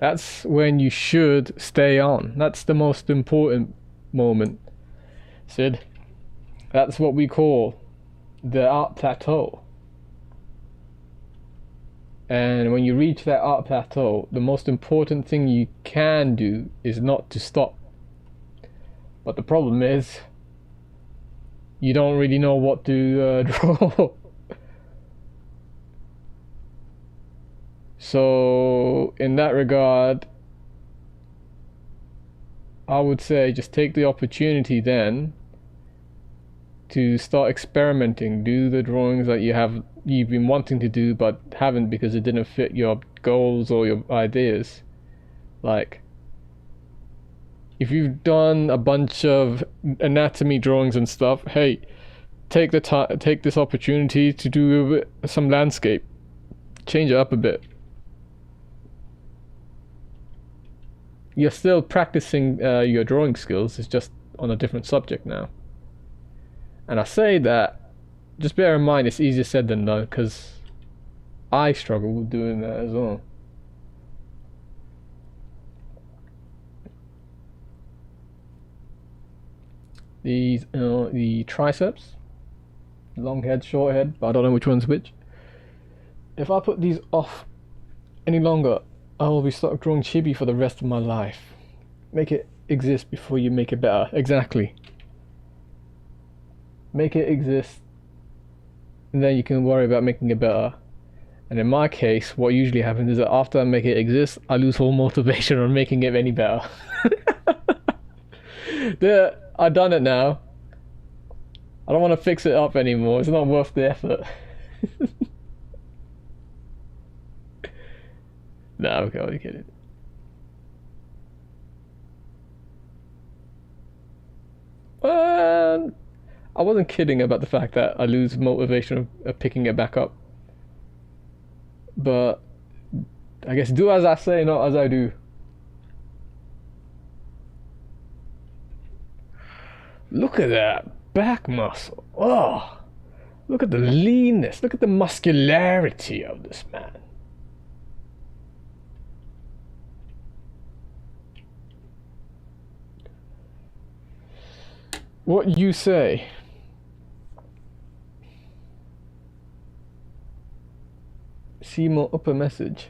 That's when you should stay on. That's the most important moment, Sid. That's what we call the art plateau. And when you reach that art plateau, the most important thing you can do is not to stop. But the problem is, you don't really know what to draw. So in that regard, I would say just take the opportunity then to start experimenting. Do the drawings that you've been wanting to do but haven't because it didn't fit your goals or your ideas. Like, if you've done a bunch of anatomy drawings and stuff, hey, take this opportunity to do some landscape. change it up a bit. You're still practicing your drawing skills, it's just on a different subject now. And I say that, just bear in mind it's easier said than done, because I struggle with doing that as well. These the triceps, long head, short head, but I don't know which one's which. If I put these off any longer, I will be stuck drawing chibi for the rest of my life. Make it exist before you make it better. Exactly. Make it exist, and then you can worry about making it better. And in my case, what usually happens is that after I make it exist, I lose all motivation on making it any better. I've done it now. I don't want to fix it up anymore. It's not worth the effort. No, okay, I'm kidding. I wasn't kidding about the fact that I lose motivation of picking it back up. But I guess do as I say, not as I do. Look at that back muscle. Oh, look at the leanness. Look at the muscularity of this man. What you say? See more upper message.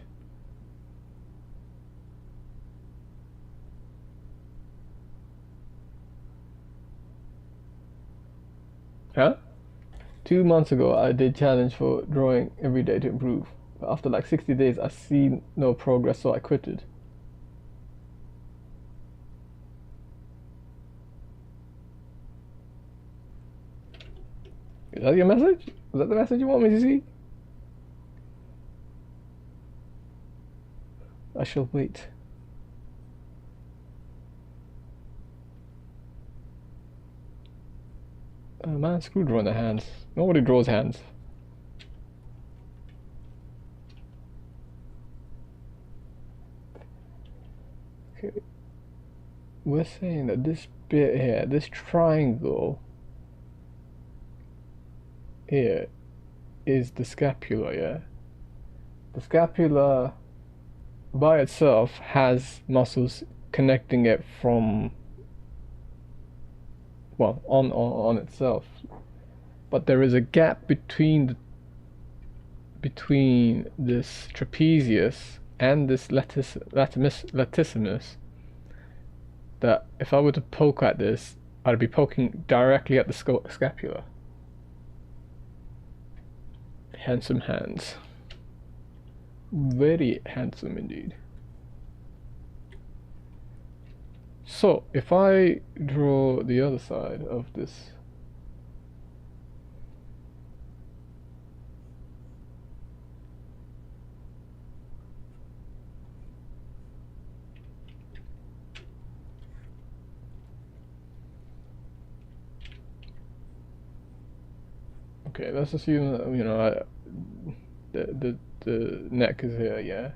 Huh? 2 months ago, I did challenge for drawing every day to improve. But after like 60 days, I see no progress, so I quitted. Is that your message? Is that the message you want me to see? I shall wait. Man, screw drawing the hands. Nobody draws hands. Okay. We're saying that this bit here, this triangle here, is the scapula, yeah? The scapula by itself has muscles connecting it from, well, on itself, but there is a gap between this trapezius and this latissimus that if I were to poke at this, I'd be poking directly at the scapula. Handsome hands. Very handsome indeed. So if I draw the other side of this, okay, let's assume that, you know, the neck is here, yeah.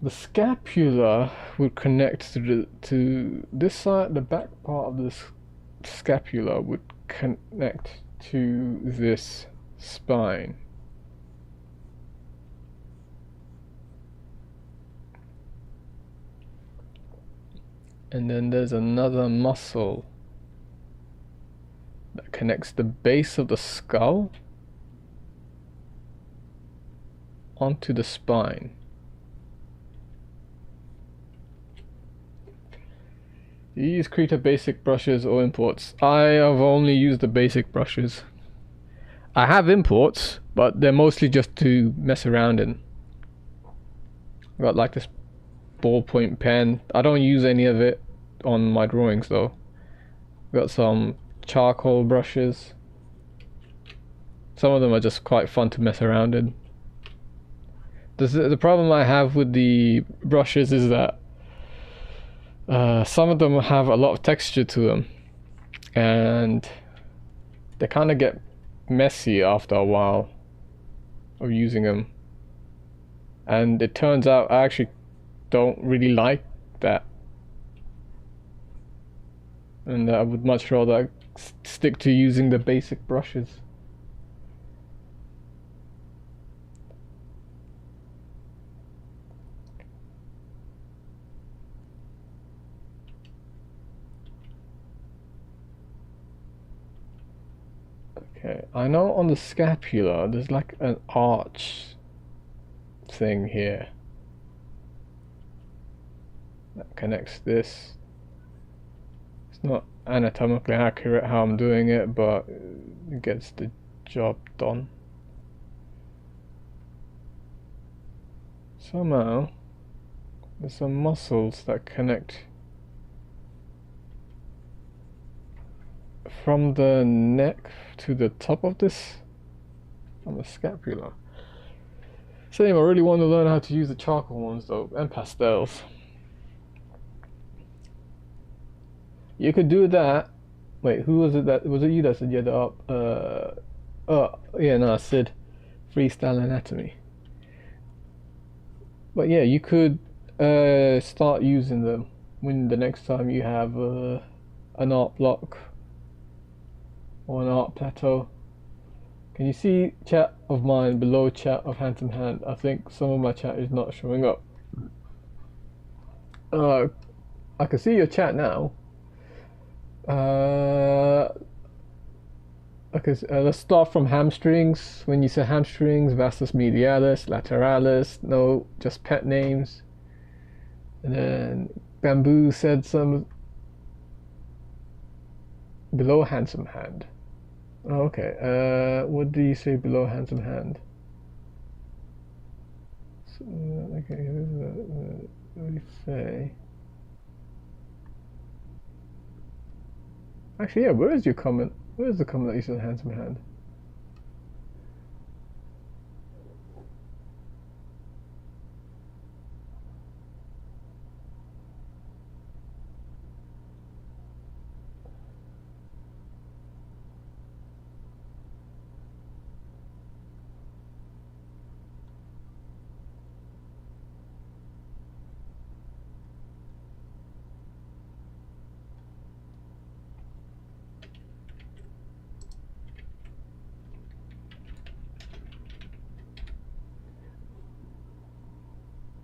The scapula would connect to this side. The back part of this scapula would connect to this spine. And then there's another muscle that connects the base of the skull onto the spine. Use Krita basic brushes or imports. I have only used the basic brushes. I have imports, but they're mostly just to mess around in. Got like this ballpoint pen. I don't use any of it on my drawings though. Got some charcoal brushes. Some of them are just quite fun to mess around in. The problem I have with the brushes is that some of them have a lot of texture to them, and they kind of get messy after a while. of using them. And it turns out I actually don't really like that. And I would much rather stick to using the basic brushes. Okay, I know on the scapula there's like an arch thing here that connects this. It's not anatomically accurate how I'm doing it, but it gets the job done. Somehow there's some muscles that connect from the neck to the top of this, on the scapula. Same, I really want to learn how to use the charcoal ones though, and pastels. You could do that. Wait, who was it that, was it you that said you had up? Oh, yeah, no, Sid. Freestyle anatomy. But yeah, you could start using them when the next time you have an art block or an art plateau. Can you see chat of mine below chat of Handsome Hand? I think some of my chat is not showing up. I can see your chat now. Okay, let's start from hamstrings. When you say hamstrings, vastus medialis, lateralis, no, just pet names. And then Bamboo said some below Handsome Hand. Oh, okay, what do you say below Handsome Hand? So, okay, what do you say? Actually, yeah, where is your comment? Where is the comment that you said Handsome Hand?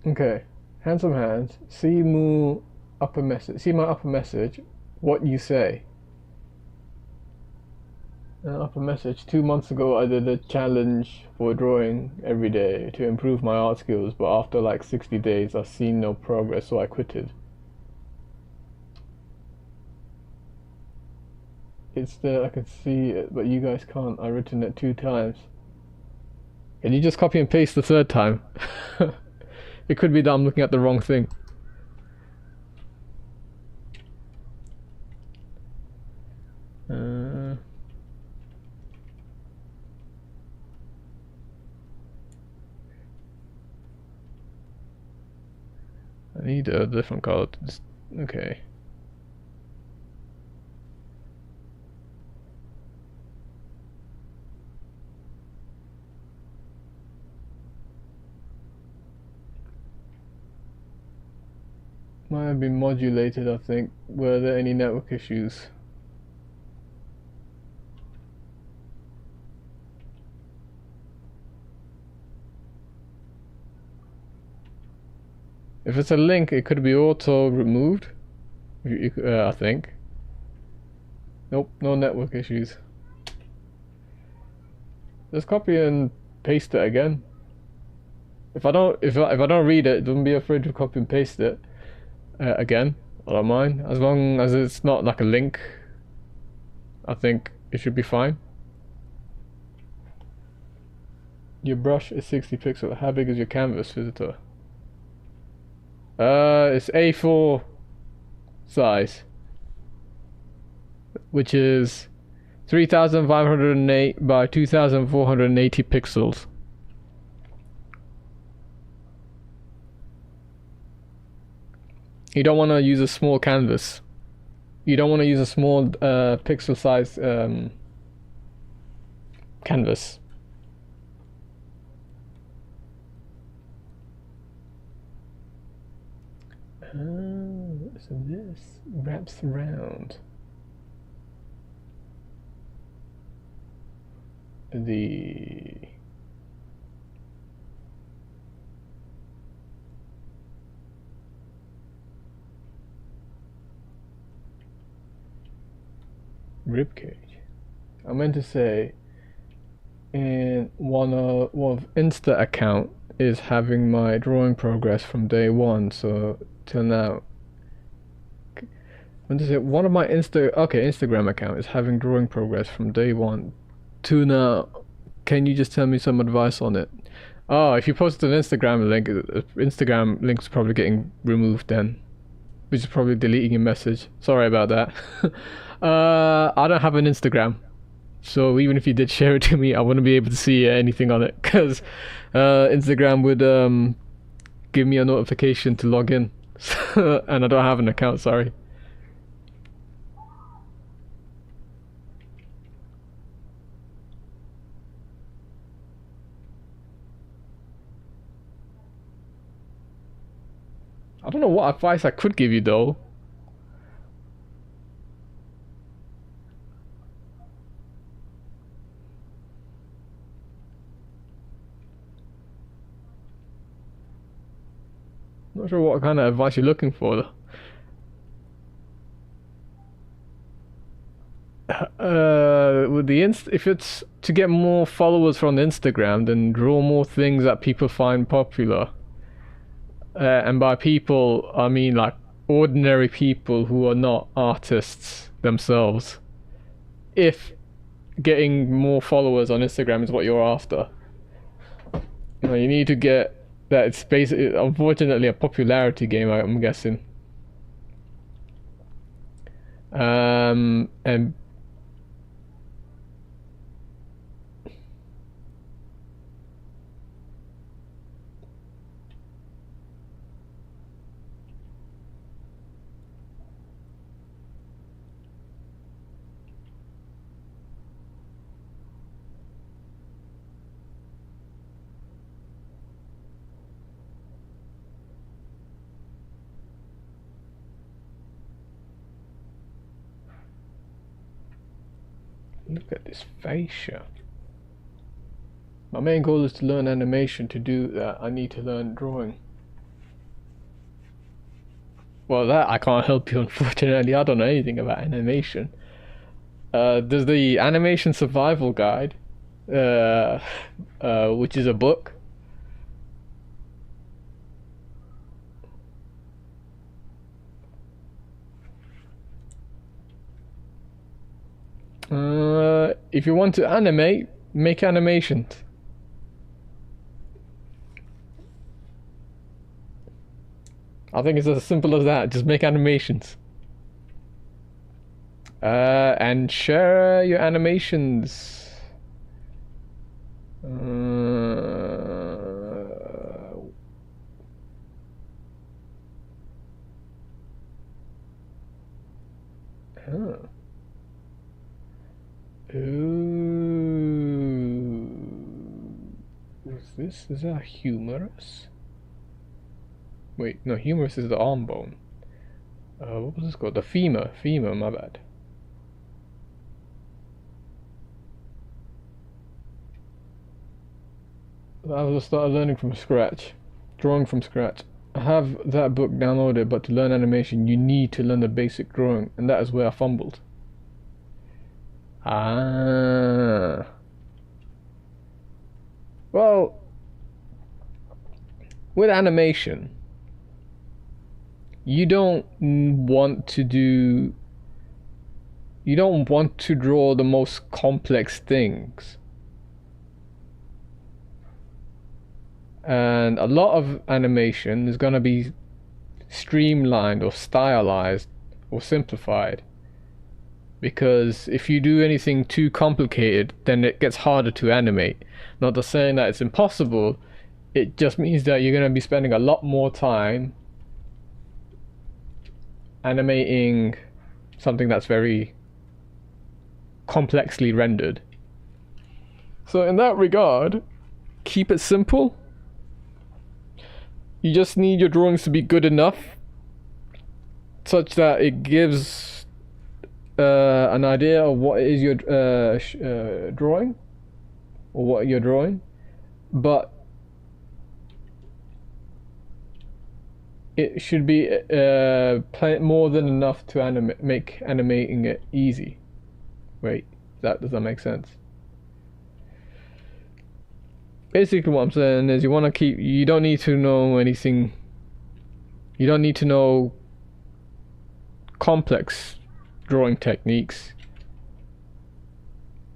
Okay, Handsome Hands, see my upper message, what you say. Upper message, 2 months ago I did a challenge for drawing every day to improve my art skills, but after like 60 days I've seen no progress, so I quitted. It's there, I can see it, but you guys can't. I've written it 2 times. Can you just copy and paste the 3rd time? It could be that I'm looking at the wrong thing. I need a different color. Okay. Might have been modulated, I think. Were there any network issues? If it's a link, it could be auto removed. I think. Nope, no network issues. Just copy and paste it again. If I don't read it, don't be afraid to copy and paste it again. I don't mind, as long as it's not like a link. I think it should be fine. Your brush is 60 pixels. How big is your canvas, visitor? It's A4 size, which is 3508 by 2480 pixels. You don't want to use a small canvas. You don't want to use a small pixel size canvas. So this wraps around the rib cage. I meant to say, in one of Insta account is having my drawing progress from day one, so till now. I meant to say one of my Instagram account is having drawing progress from day one to now. Can you just tell me some advice on it? Oh, if you posted an Instagram link, Instagram link's probably getting removed then, which is probably deleting your message. Sorry about that. I don't have an Instagram, so even if you did share it to me, I wouldn't be able to see anything on it, because Instagram would give me a notification to log in, and I don't have an account, sorry. I don't know what advice I could give you though. Not sure what kind of advice you're looking for though. With the if it's to get more followers from Instagram, then draw more things that people find popular. And by people, I mean like ordinary people who are not artists themselves. If getting more followers on Instagram is what you're after, you know, you need to get that. It's basically, unfortunately, a popularity game, I'm guessing. And look at this fascia. My main goal is to learn animation. To do that, I need to learn drawing. Well, that I can't help you, unfortunately. I don't know anything about animation. There's the Animation Survival Guide, which is a book. If you want to animate, make animations. I think it's as simple as that. Just make animations. And share your animations. Ooh. Is that humerus? Wait, no, humerus is the arm bone. What was this called? The femur. Femur, my bad. I will start learning from scratch. Drawing from scratch. I have that book downloaded, but to learn animation, you need to learn the basic drawing, and that is where I fumbled. Ah. Well, with animation, you don't want to draw the most complex things. And a lot of animation is going to be streamlined or stylized or simplified. Because if you do anything too complicated, then it gets harder to animate. Not to saying that it's impossible, it just means that you're going to be spending a lot more time animating something that's very complexly rendered. So in that regard, keep it simple. You just need your drawings to be good enough such that it gives an idea of what is your drawing, or what you're drawing, but it should be more than enough to make animating it easy. Wait, does that make sense? Basically what I'm saying is you don't need to know anything. You don't need to know complex drawing techniques.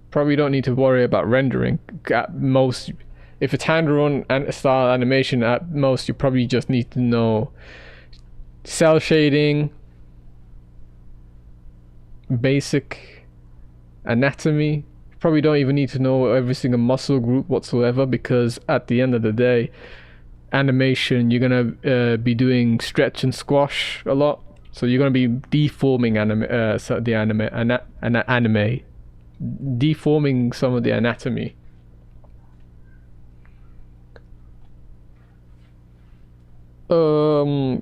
Probably don't need to worry about rendering. At most, if it's hand-drawn style animation, at most you probably just need to know cell shading, basic anatomy. You probably don't even need to know every single muscle group whatsoever, because at the end of the day, animation, you're gonna be doing stretch and squash a lot, so you're gonna be deforming deforming some of the anatomy. In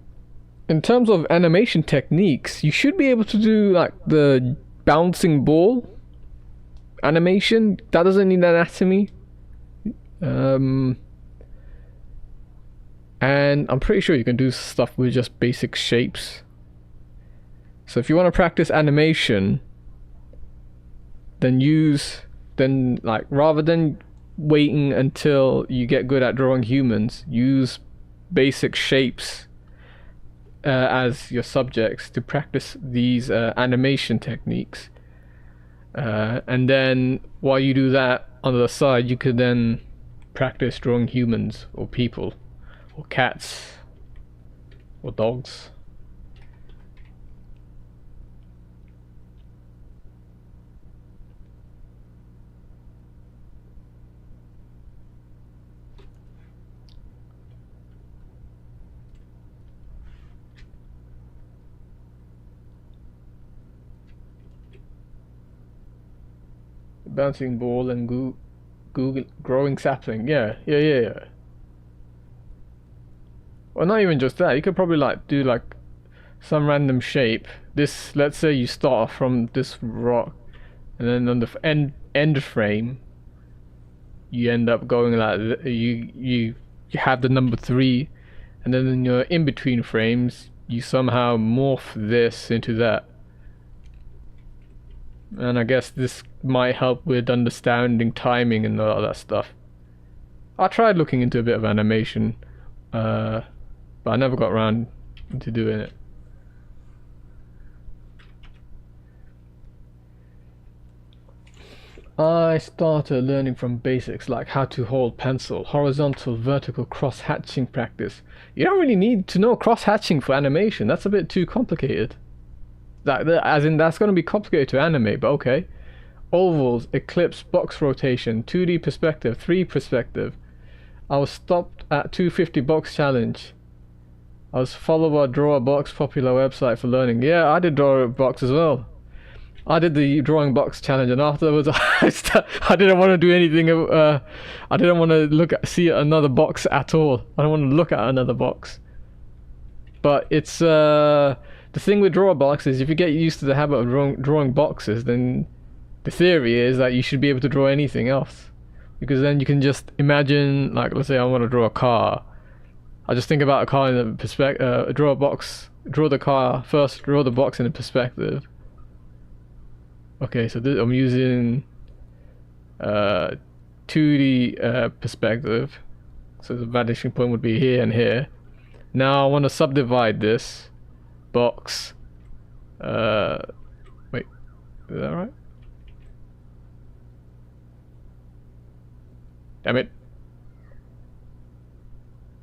terms of animation techniques, you should be able to do like the bouncing ball animation. That doesn't need anatomy. And I'm pretty sure you can do stuff with just basic shapes. So if you want to practice animation, then rather than waiting until you get good at drawing humans, use basic shapes as your subjects to practice these animation techniques. And then while you do that on the side, you could then practice drawing humans or people or cats or dogs. Bouncing ball and Google growing sapling. Yeah. Well, not even just that. You could probably do some random shape. This, let's say you start off from this rock, and then on the end frame, you end up going like you have the number 3, and then in your in between frames, you somehow morph this into that. And I guess this might help with understanding timing and all that stuff. I tried looking into a bit of animation, but I never got around to doing it. I started learning from basics, like how to hold pencil, horizontal, vertical, cross-hatching practice. You don't really need to know cross-hatching for animation. That's a bit too complicated. As in, that's going to be complicated to animate, but okay. Ovals, ellipse, box rotation, 2D perspective, 3 perspective. I was stopped at 250 box challenge. I was followed by Draw a Box, popular website for learning. Yeah, I did Draw a Box as well. I did the drawing box challenge, and afterwards I didn't want to do anything. I didn't want to see another box at all. I don't want to look at another box. But it's the thing with Draw a Box is if you get used to the habit of drawing boxes, then the theory is that you should be able to draw anything else, because then you can just imagine, like, let's say I want to draw a car. I just think about a car in the perspective, draw a box, draw the car first, draw the box in the perspective. Okay, so I'm using 2D perspective, so the vanishing point would be here and here. Now I want to subdivide this box. Wait, is that right? Damn it.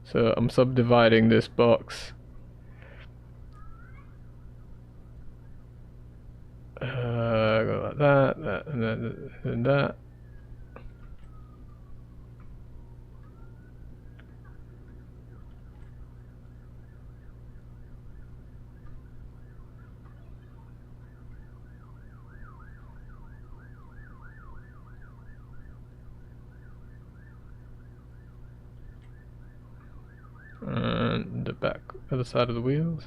So I'm subdividing this box. Go like that, and that. And the other side of the wheels.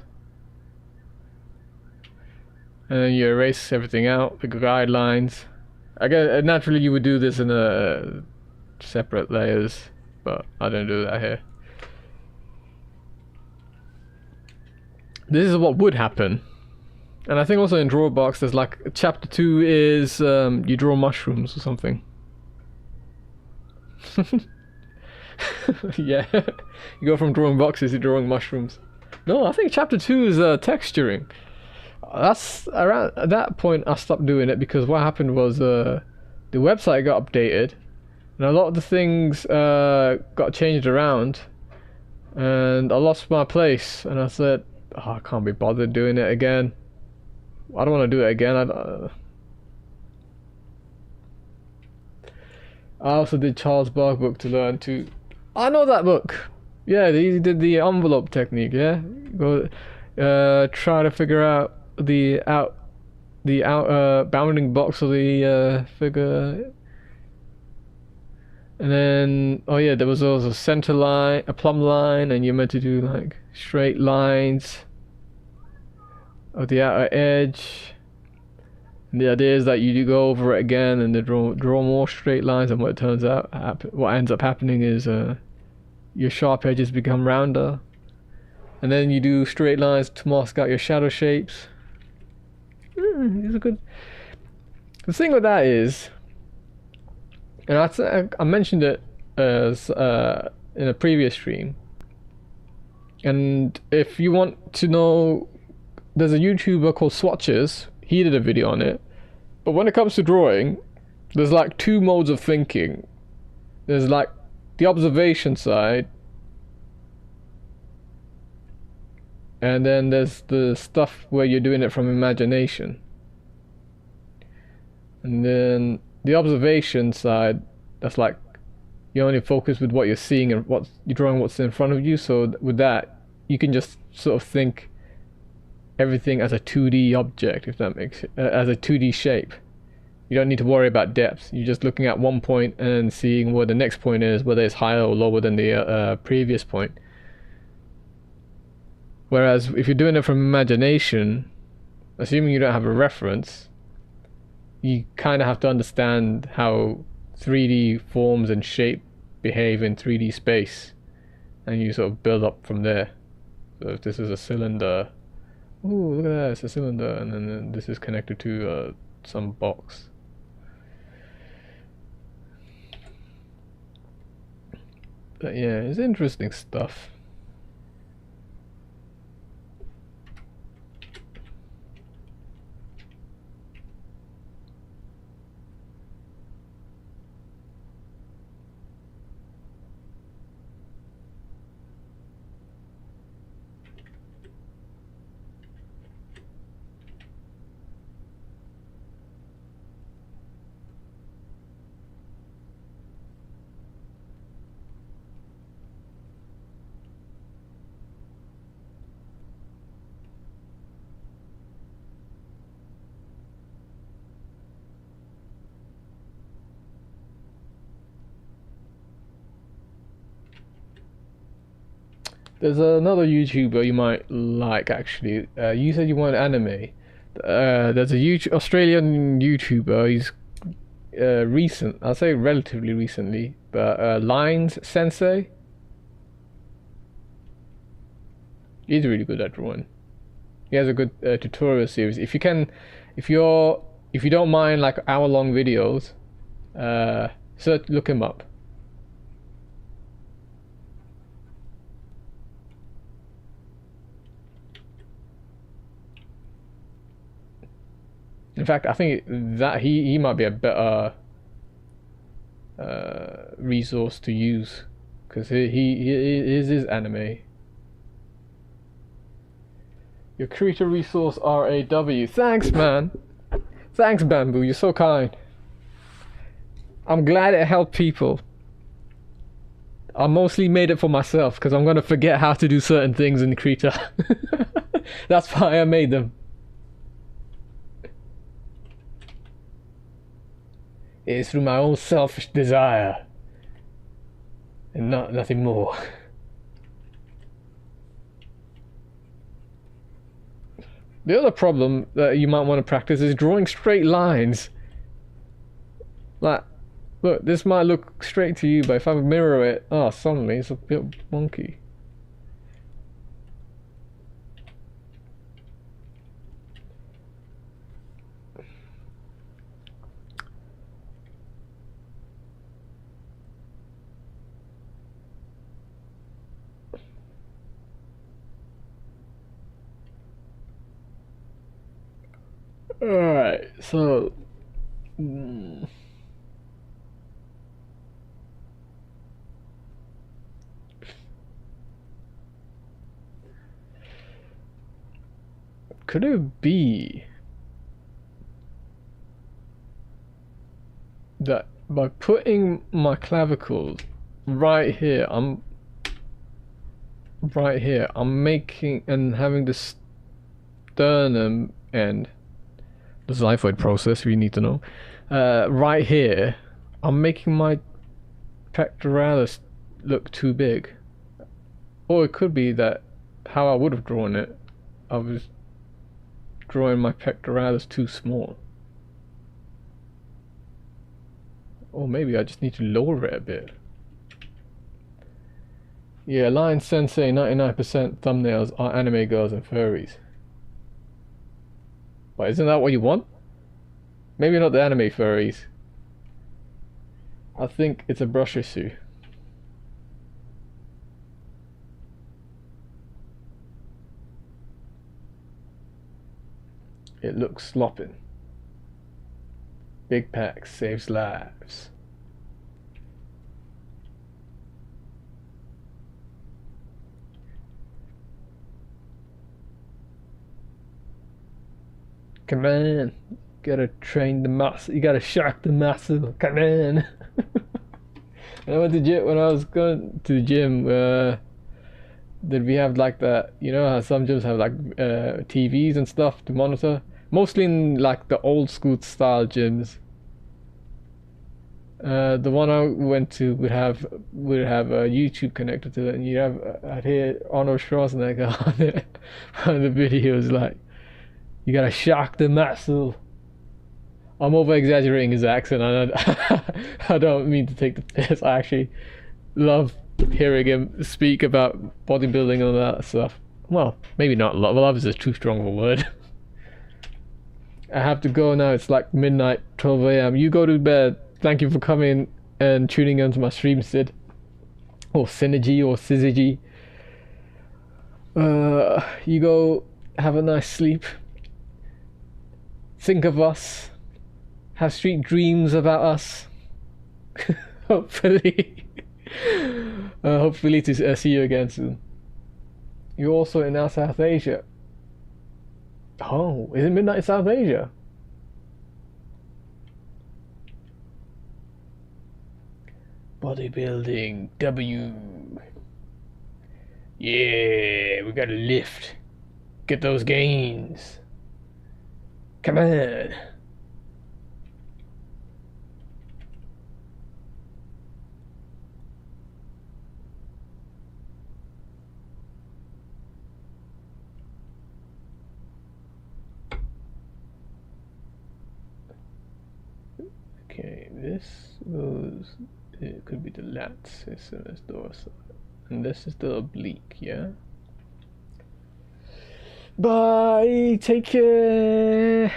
and then you erase everything out, the guidelines. I guess naturally you would do this in a separate layers, but I don't do that here. This is what would happen. And I think also in Drawbox there's like chapter 2 is you draw mushrooms or something. Yeah, you go from drawing boxes to drawing mushrooms. No, I think chapter 2 is texturing. That's around at that point I stopped doing it because what happened was the website got updated and a lot of the things got changed around and I lost my place and I said, oh, I can't be bothered doing it again. I don't want to do it again. I also did Charles Bark book to learn to. I know that book. Yeah, he did the envelope technique. Yeah, go try to figure out the bounding box of the figure. And then oh yeah, there was also a center line, a plumb line, and you're meant to do like straight lines of the outer edge. And the idea is that you do go over it again and then draw more straight lines, and what it turns out, what ends up happening is your sharp edges become rounder, and then you do straight lines to mask out your shadow shapes. These are good. The thing with that is, and I mentioned it as in a previous stream, and if you want to know, there's a YouTuber called Swatches. He did a video on it. But when it comes to drawing, there's like two modes of thinking. There's like the observation side, and then there's the stuff where you're doing it from imagination. And then the observation side, that's like you only focus with what you're seeing and what you're drawing, what's in front of you. So with that, you can just sort of think everything as a 2D object, if that makes it, as a 2D shape. You don't need to worry about depth. You're just looking at one point and seeing where the next point is, whether it's higher or lower than the previous point. Whereas if you're doing it from imagination, assuming you don't have a reference, you kind of have to understand how 3D forms and shape behave in 3D space, and you sort of build up from there. So if this is a cylinder, ooh, look at that, it's a cylinder, and then this is connected to some box. But yeah, it's interesting stuff. There's another YouTuber you might like, actually. You said you want anime. There's a Australian YouTuber. He's recent. I'll say relatively recently, but Lines Sensei. He's really good at drawing. He has a good tutorial series. If you don't mind like hour-long videos, look him up. In fact, I think that he might be a better resource to use, because he is his anime. Your Krita resource RAW. Thanks, man. Thanks, Bamboo. You're so kind. I'm glad it helped people. I mostly made it for myself because I'm gonna forget how to do certain things in Krita. That's why I made them. It is through my own selfish desire and nothing more. The other problem that you might want to practice is drawing straight lines. Like, look, this might look straight to you, but if I mirror it, oh, suddenly it's a bit wonky. Alright, so could it be that by putting my clavicles right here, I'm making and having the sternum and the xiphoid process, if you need to know, right here, I'm making my pectoralis look too big. Or it could be that how I would have drawn it, I was drawing my pectoralis too small. Or maybe I just need to lower it a bit. Yeah, Lion Sensei, 99% thumbnails are anime girls and furries. But isn't that what you want? Maybe not the anime furries. I think it's a brush issue. It looks slopping. Big pack saves lives. Come on, gotta train the muscle. You gotta shock the muscle. Come on. When I went to gym, when I was going to the gym, did we have like that? You know how some gyms have like TVs and stuff to monitor. Mostly in like the old school style gyms. The one I went to would have a YouTube connected to it, and I'd hear Arnold Schwarzenegger on it. On the videos like, you gotta shock the muscle. I'm over exaggerating his accent, and I don't mean to take the piss. I actually love hearing him speak about bodybuilding and all that stuff. Well, maybe not love. Love is too strong of a word. I have to go now. It's like midnight, 12 a.m. You go to bed. Thank you for coming and tuning into my stream, Sid. Or Synergy or Syzygy. You go have a nice sleep. Think of us. Have sweet dreams about us. Hopefully. Hopefully to see you again soon. You're also in South Asia. Oh, is it midnight in South Asia? Bodybuilding W. Yeah, we gotta lift. Get those gains. Come on. Okay, this goes. It could be the lats, it's dorsal, and this is the oblique, yeah? Bye, take care.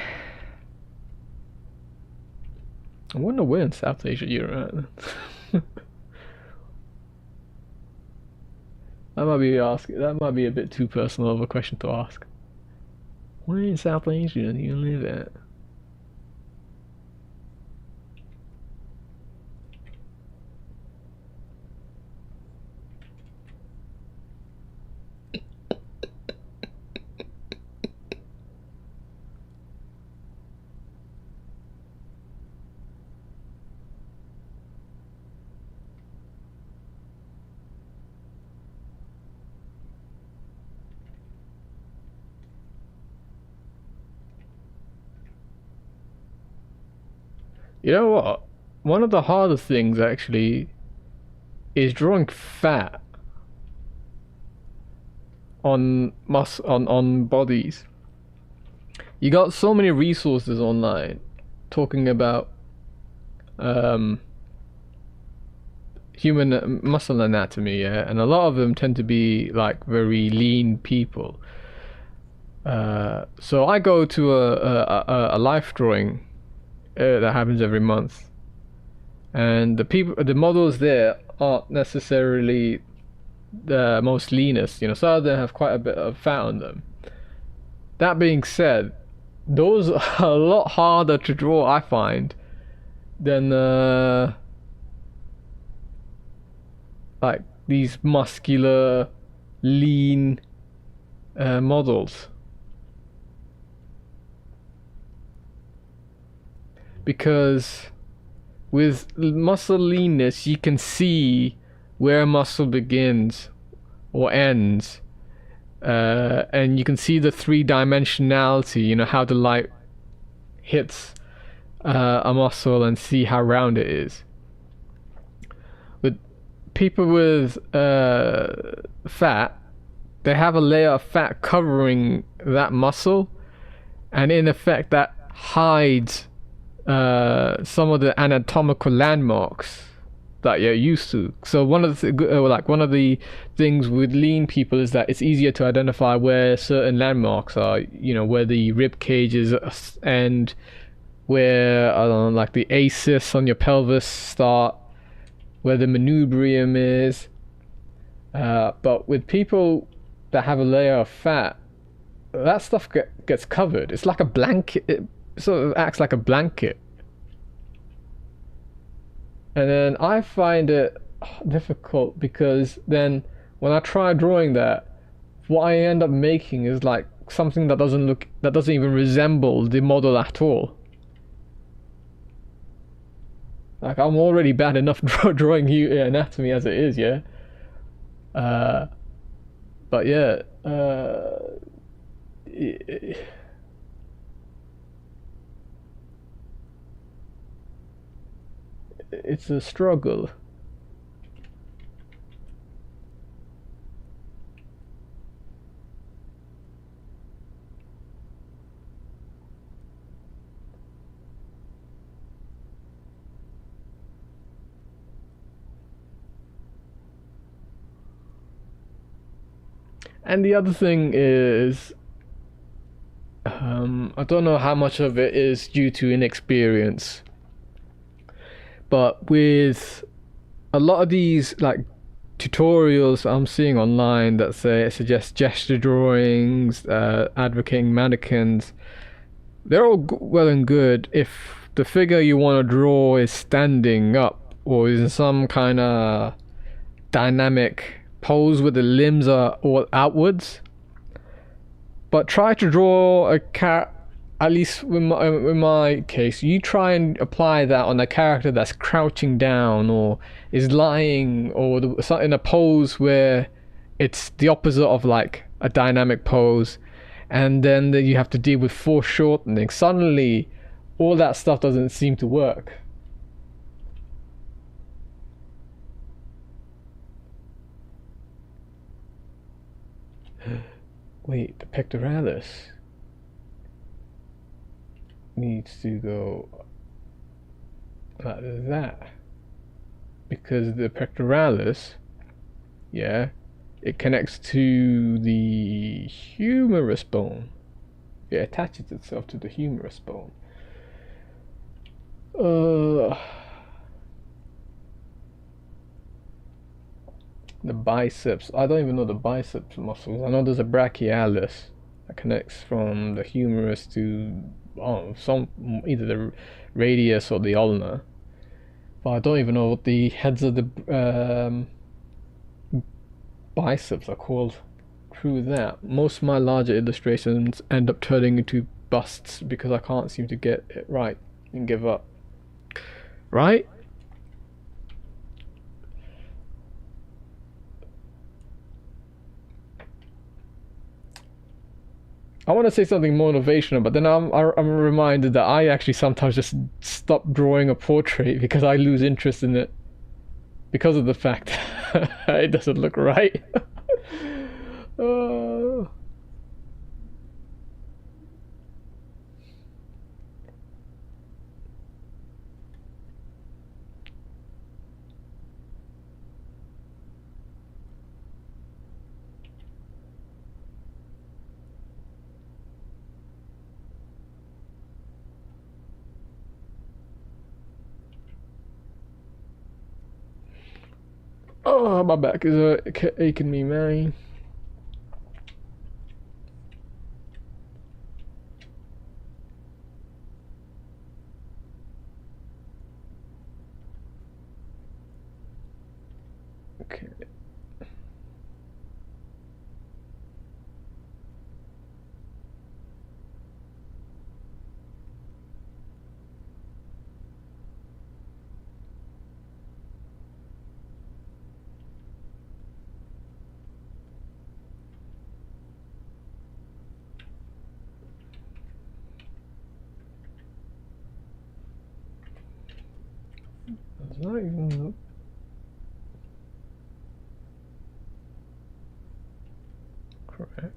I wonder where in South Asia you're at. That might be a bit too personal of a question to ask. Where in South Asia do you live at? You know what? One of the hardest things actually is drawing fat on bodies. You got so many resources online talking about human muscle anatomy, yeah, and a lot of them tend to be like very lean people. So I go to a life drawing that happens every month, and the models there aren't necessarily the most leanest. You know, some of them have quite a bit of fat on them. That being said, those are a lot harder to draw, I find, than like these muscular, lean models. Because with muscle leanness, you can see where muscle begins or ends, and you can see the three-dimensionality, you know, how the light hits a muscle and see how round it is. With people with fat, they have a layer of fat covering that muscle, and in effect that hides some of the anatomical landmarks that you're used to. So one of the things with lean people is that it's easier to identify where certain landmarks are. You know, where the rib cages end, where like the acis on your pelvis start, where the manubrium is. But with people that have a layer of fat, that stuff gets covered. It's like a blanket. It sort of acts like a blanket. And then I find it difficult because then when I try drawing that, what I end up making is like something that doesn't even resemble the model at all. Like, I'm already bad enough drawing anatomy as it is, yeah. But yeah, it's a struggle. And the other thing is, I don't know how much of it is due to inexperience, but with a lot of these like tutorials I'm seeing online that suggest gesture drawings, advocating mannequins, they're all well and good if the figure you want to draw is standing up or is in some kind of dynamic pose where the limbs are all outwards. But try to draw a cat, at least in my case, you try and apply that on a character that's crouching down or is lying or in a pose where it's the opposite of like a dynamic pose, and then you have to deal with foreshortening. Suddenly all that stuff doesn't seem to work. Wait, the pectoralis needs to go like that, because the pectoralis, yeah, it connects to the humerus bone. It attaches itself to the humerus bone. The biceps, I don't even know the biceps muscles. I know there's a brachialis that connects from the humerus to either the radius or the ulna, but I don't even know what the heads of the biceps are called. Through that, most of my larger illustrations end up turning into busts because I can't seem to get it right and give up. Right? I want to say something motivational, but then I'm reminded that I actually sometimes just stop drawing a portrait because I lose interest in it because of the fact it doesn't look right. Oh, my back is aching me, man. Okay. That's not even correct.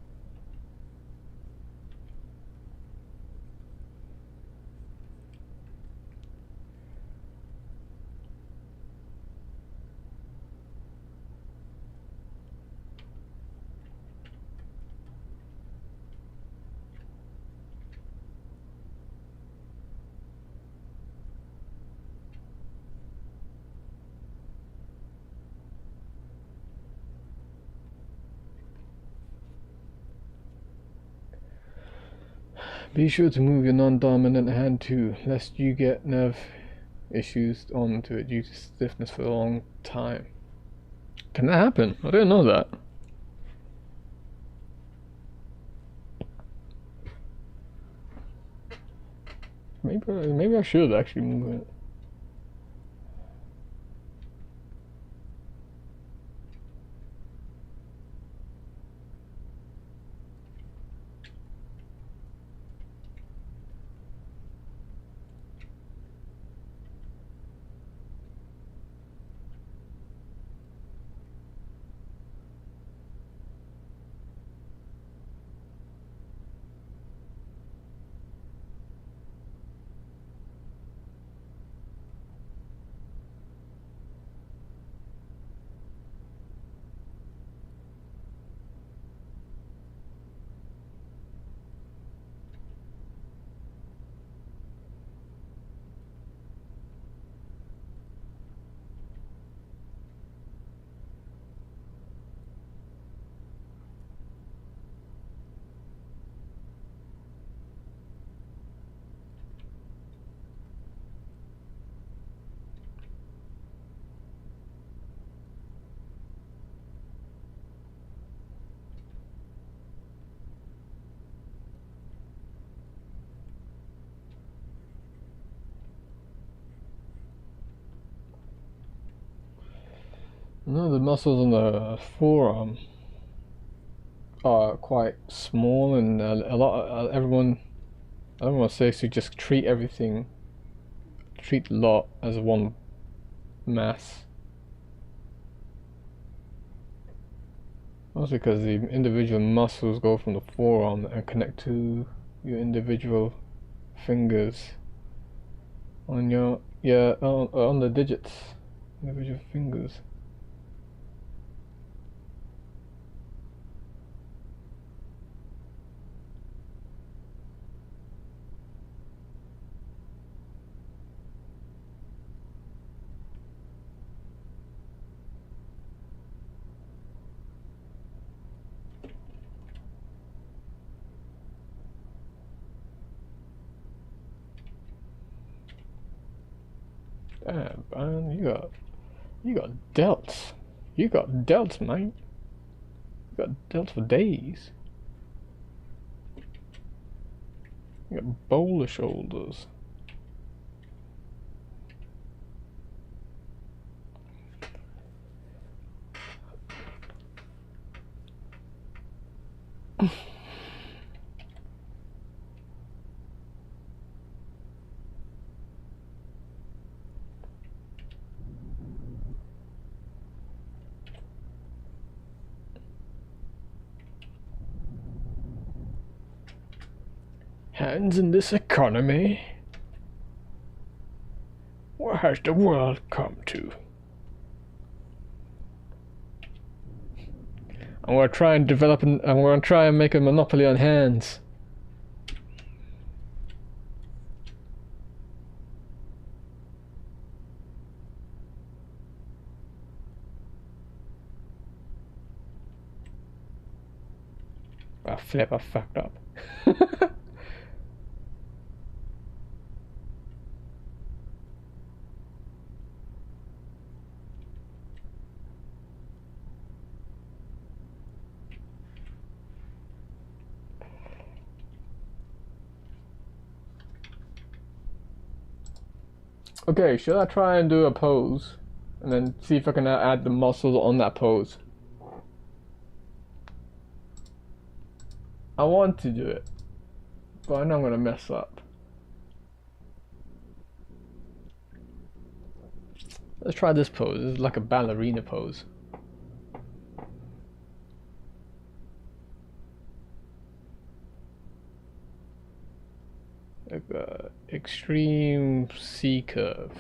Be sure to move your non-dominant hand too, lest you get nerve issues onto it due to stiffness for a long time. Can that happen? I didn't know that. Maybe I should actually move it. No, the muscles on the forearm are quite small, and a lot. Everyone says to just treat a lot as one mass. Also, because the individual muscles go from the forearm and connect to your individual fingers on your on the digits, individual fingers. Damn, man, you got delts. You got delts, mate. You got delts for days. You got bowler shoulders. Hands in this economy? What has the world come to? I'm gonna try and I'm gonna try and make a monopoly on hands. flip, I fucked up. Okay, should I try and do a pose? And then see if I can add the muscles on that pose. I want to do it, but I know I'm gonna mess up. Let's try this pose. This is like a ballerina pose. Like a extreme C curve.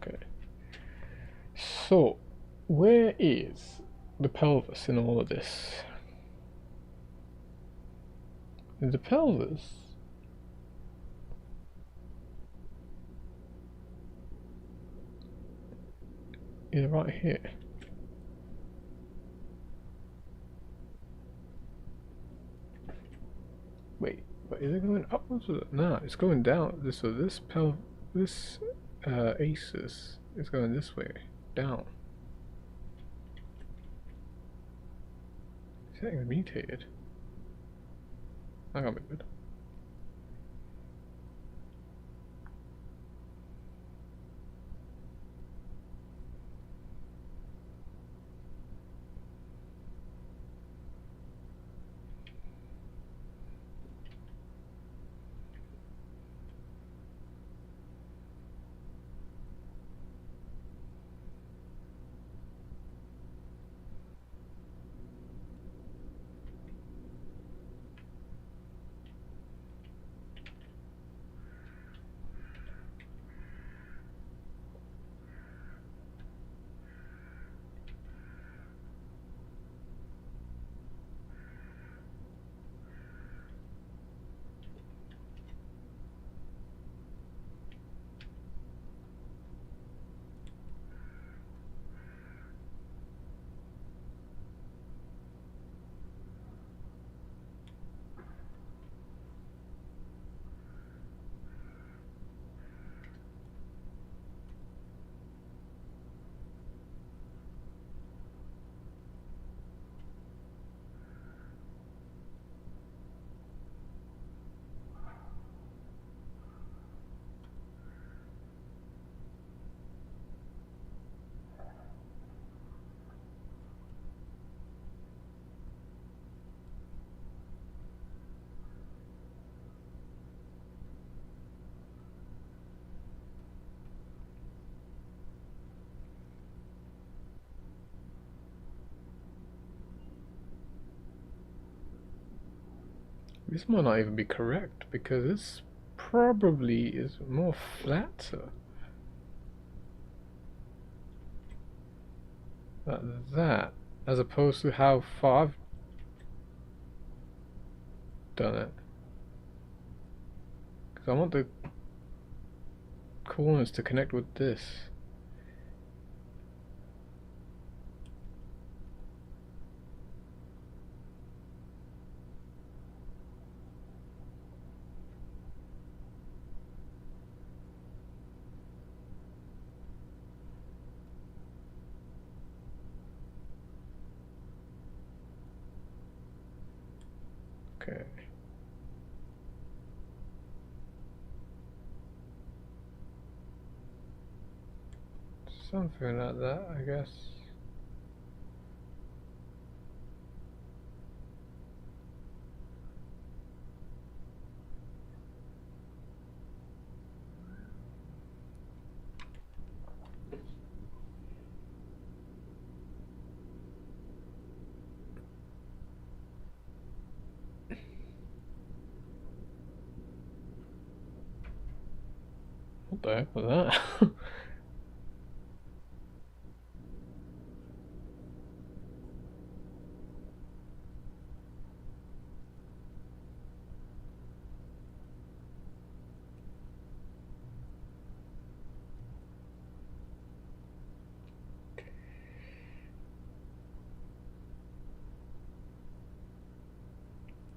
Okay. So, where is the pelvis in all of this? The pelvis is right here. Wait, but is it going upwards? Or no, it's going down. So this aces is going this way, down. Is that mutated? That can't be good. This might not even be correct because this probably is more flatter than that, as opposed to how far I've done it. Because I want the corners to connect with this. Okay. Something like that, I guess. What the heck was that?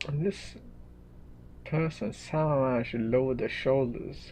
And this person somehow should lower their shoulders.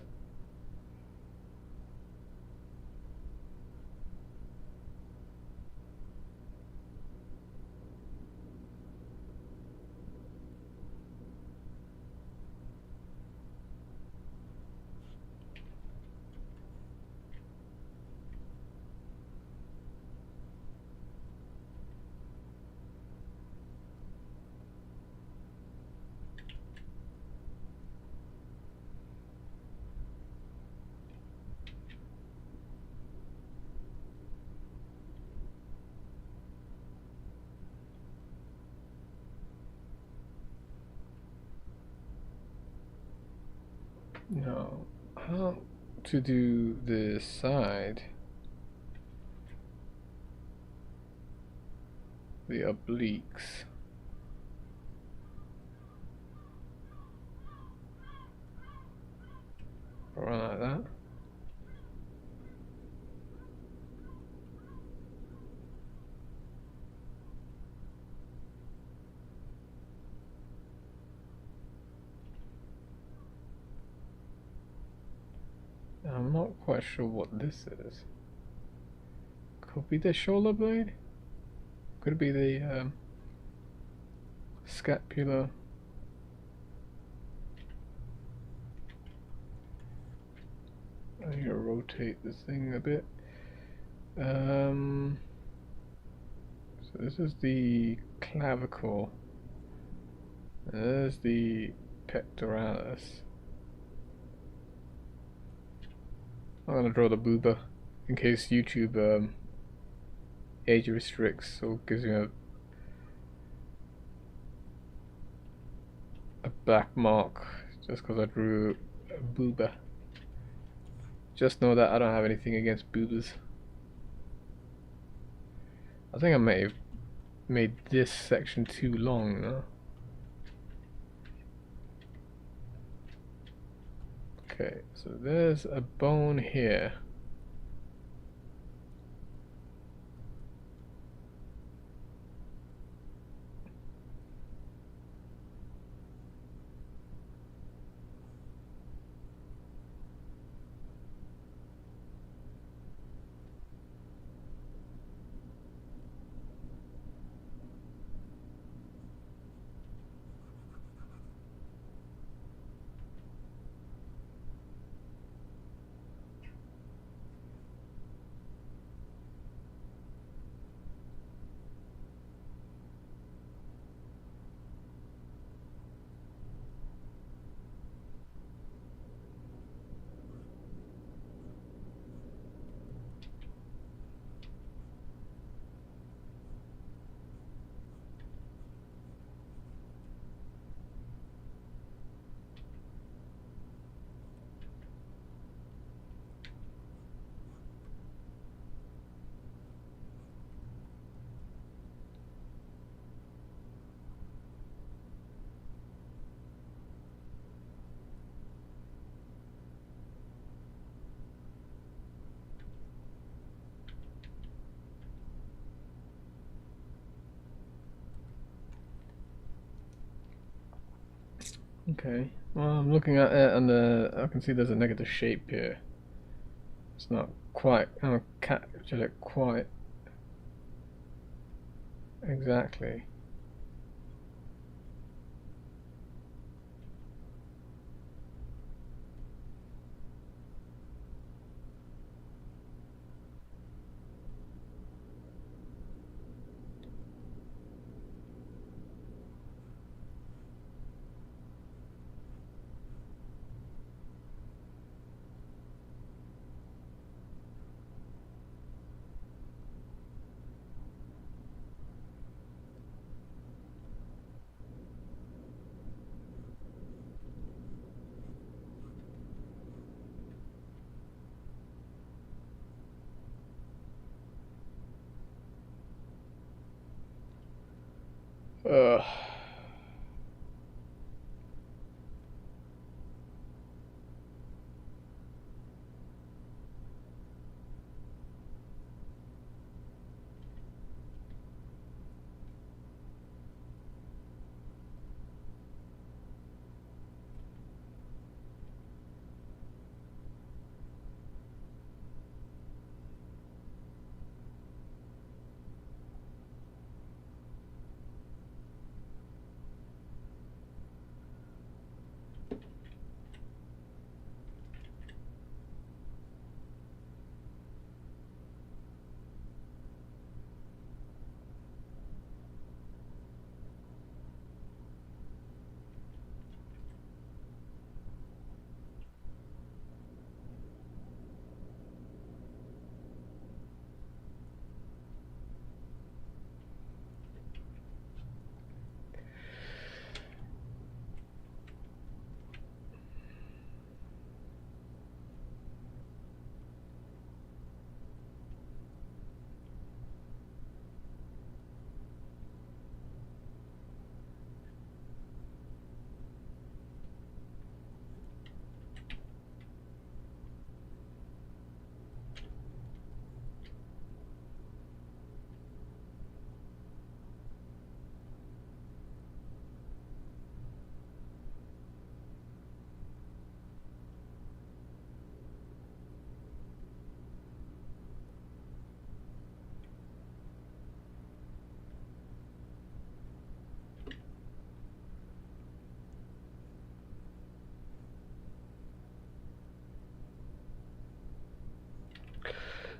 Now, how to do the side? The obliques. Around like that. I'm not quite sure what this is. Could be the shoulder blade? Could be the scapula? I need to rotate this thing a bit. So this is the clavicle. And there's the pectoralis. I'm gonna draw the booba in case YouTube age restricts or gives me a black mark just because I drew a booba. Just know that I don't have anything against boobas. I think I may have made this section too long now. Okay, so there's a bone here. Okay, well I'm looking at it and I can see there's a negative shape here. It's not quite, I don't capture it quite exactly. Ugh.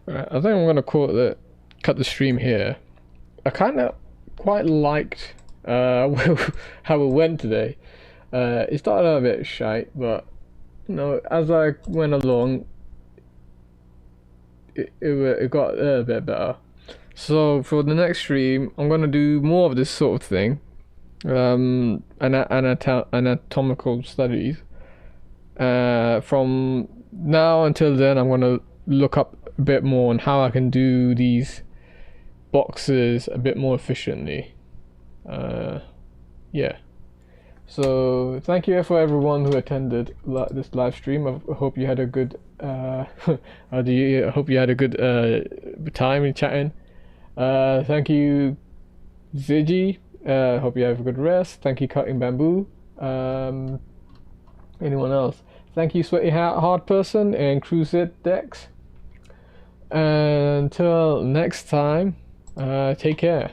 Right, I think I'm gonna cut the stream here. I kind of quite liked how it went today. It started out a bit shite, but you know, as I went along, it got a bit better. So for the next stream, I'm gonna do more of this sort of thing, anatomical studies. From now until then, I'm gonna look up a bit more on how I can do these boxes a bit more efficiently. Yeah. So thank you for everyone who attended this live stream. I hope you had a good I hope you had a good time in chatting. Thank you, Ziggy. Hope you have a good rest. Thank you, Cutting Bamboo. Anyone else? Thank you, Sweaty Hard Person and Cruisit Dex. Until next time, take care.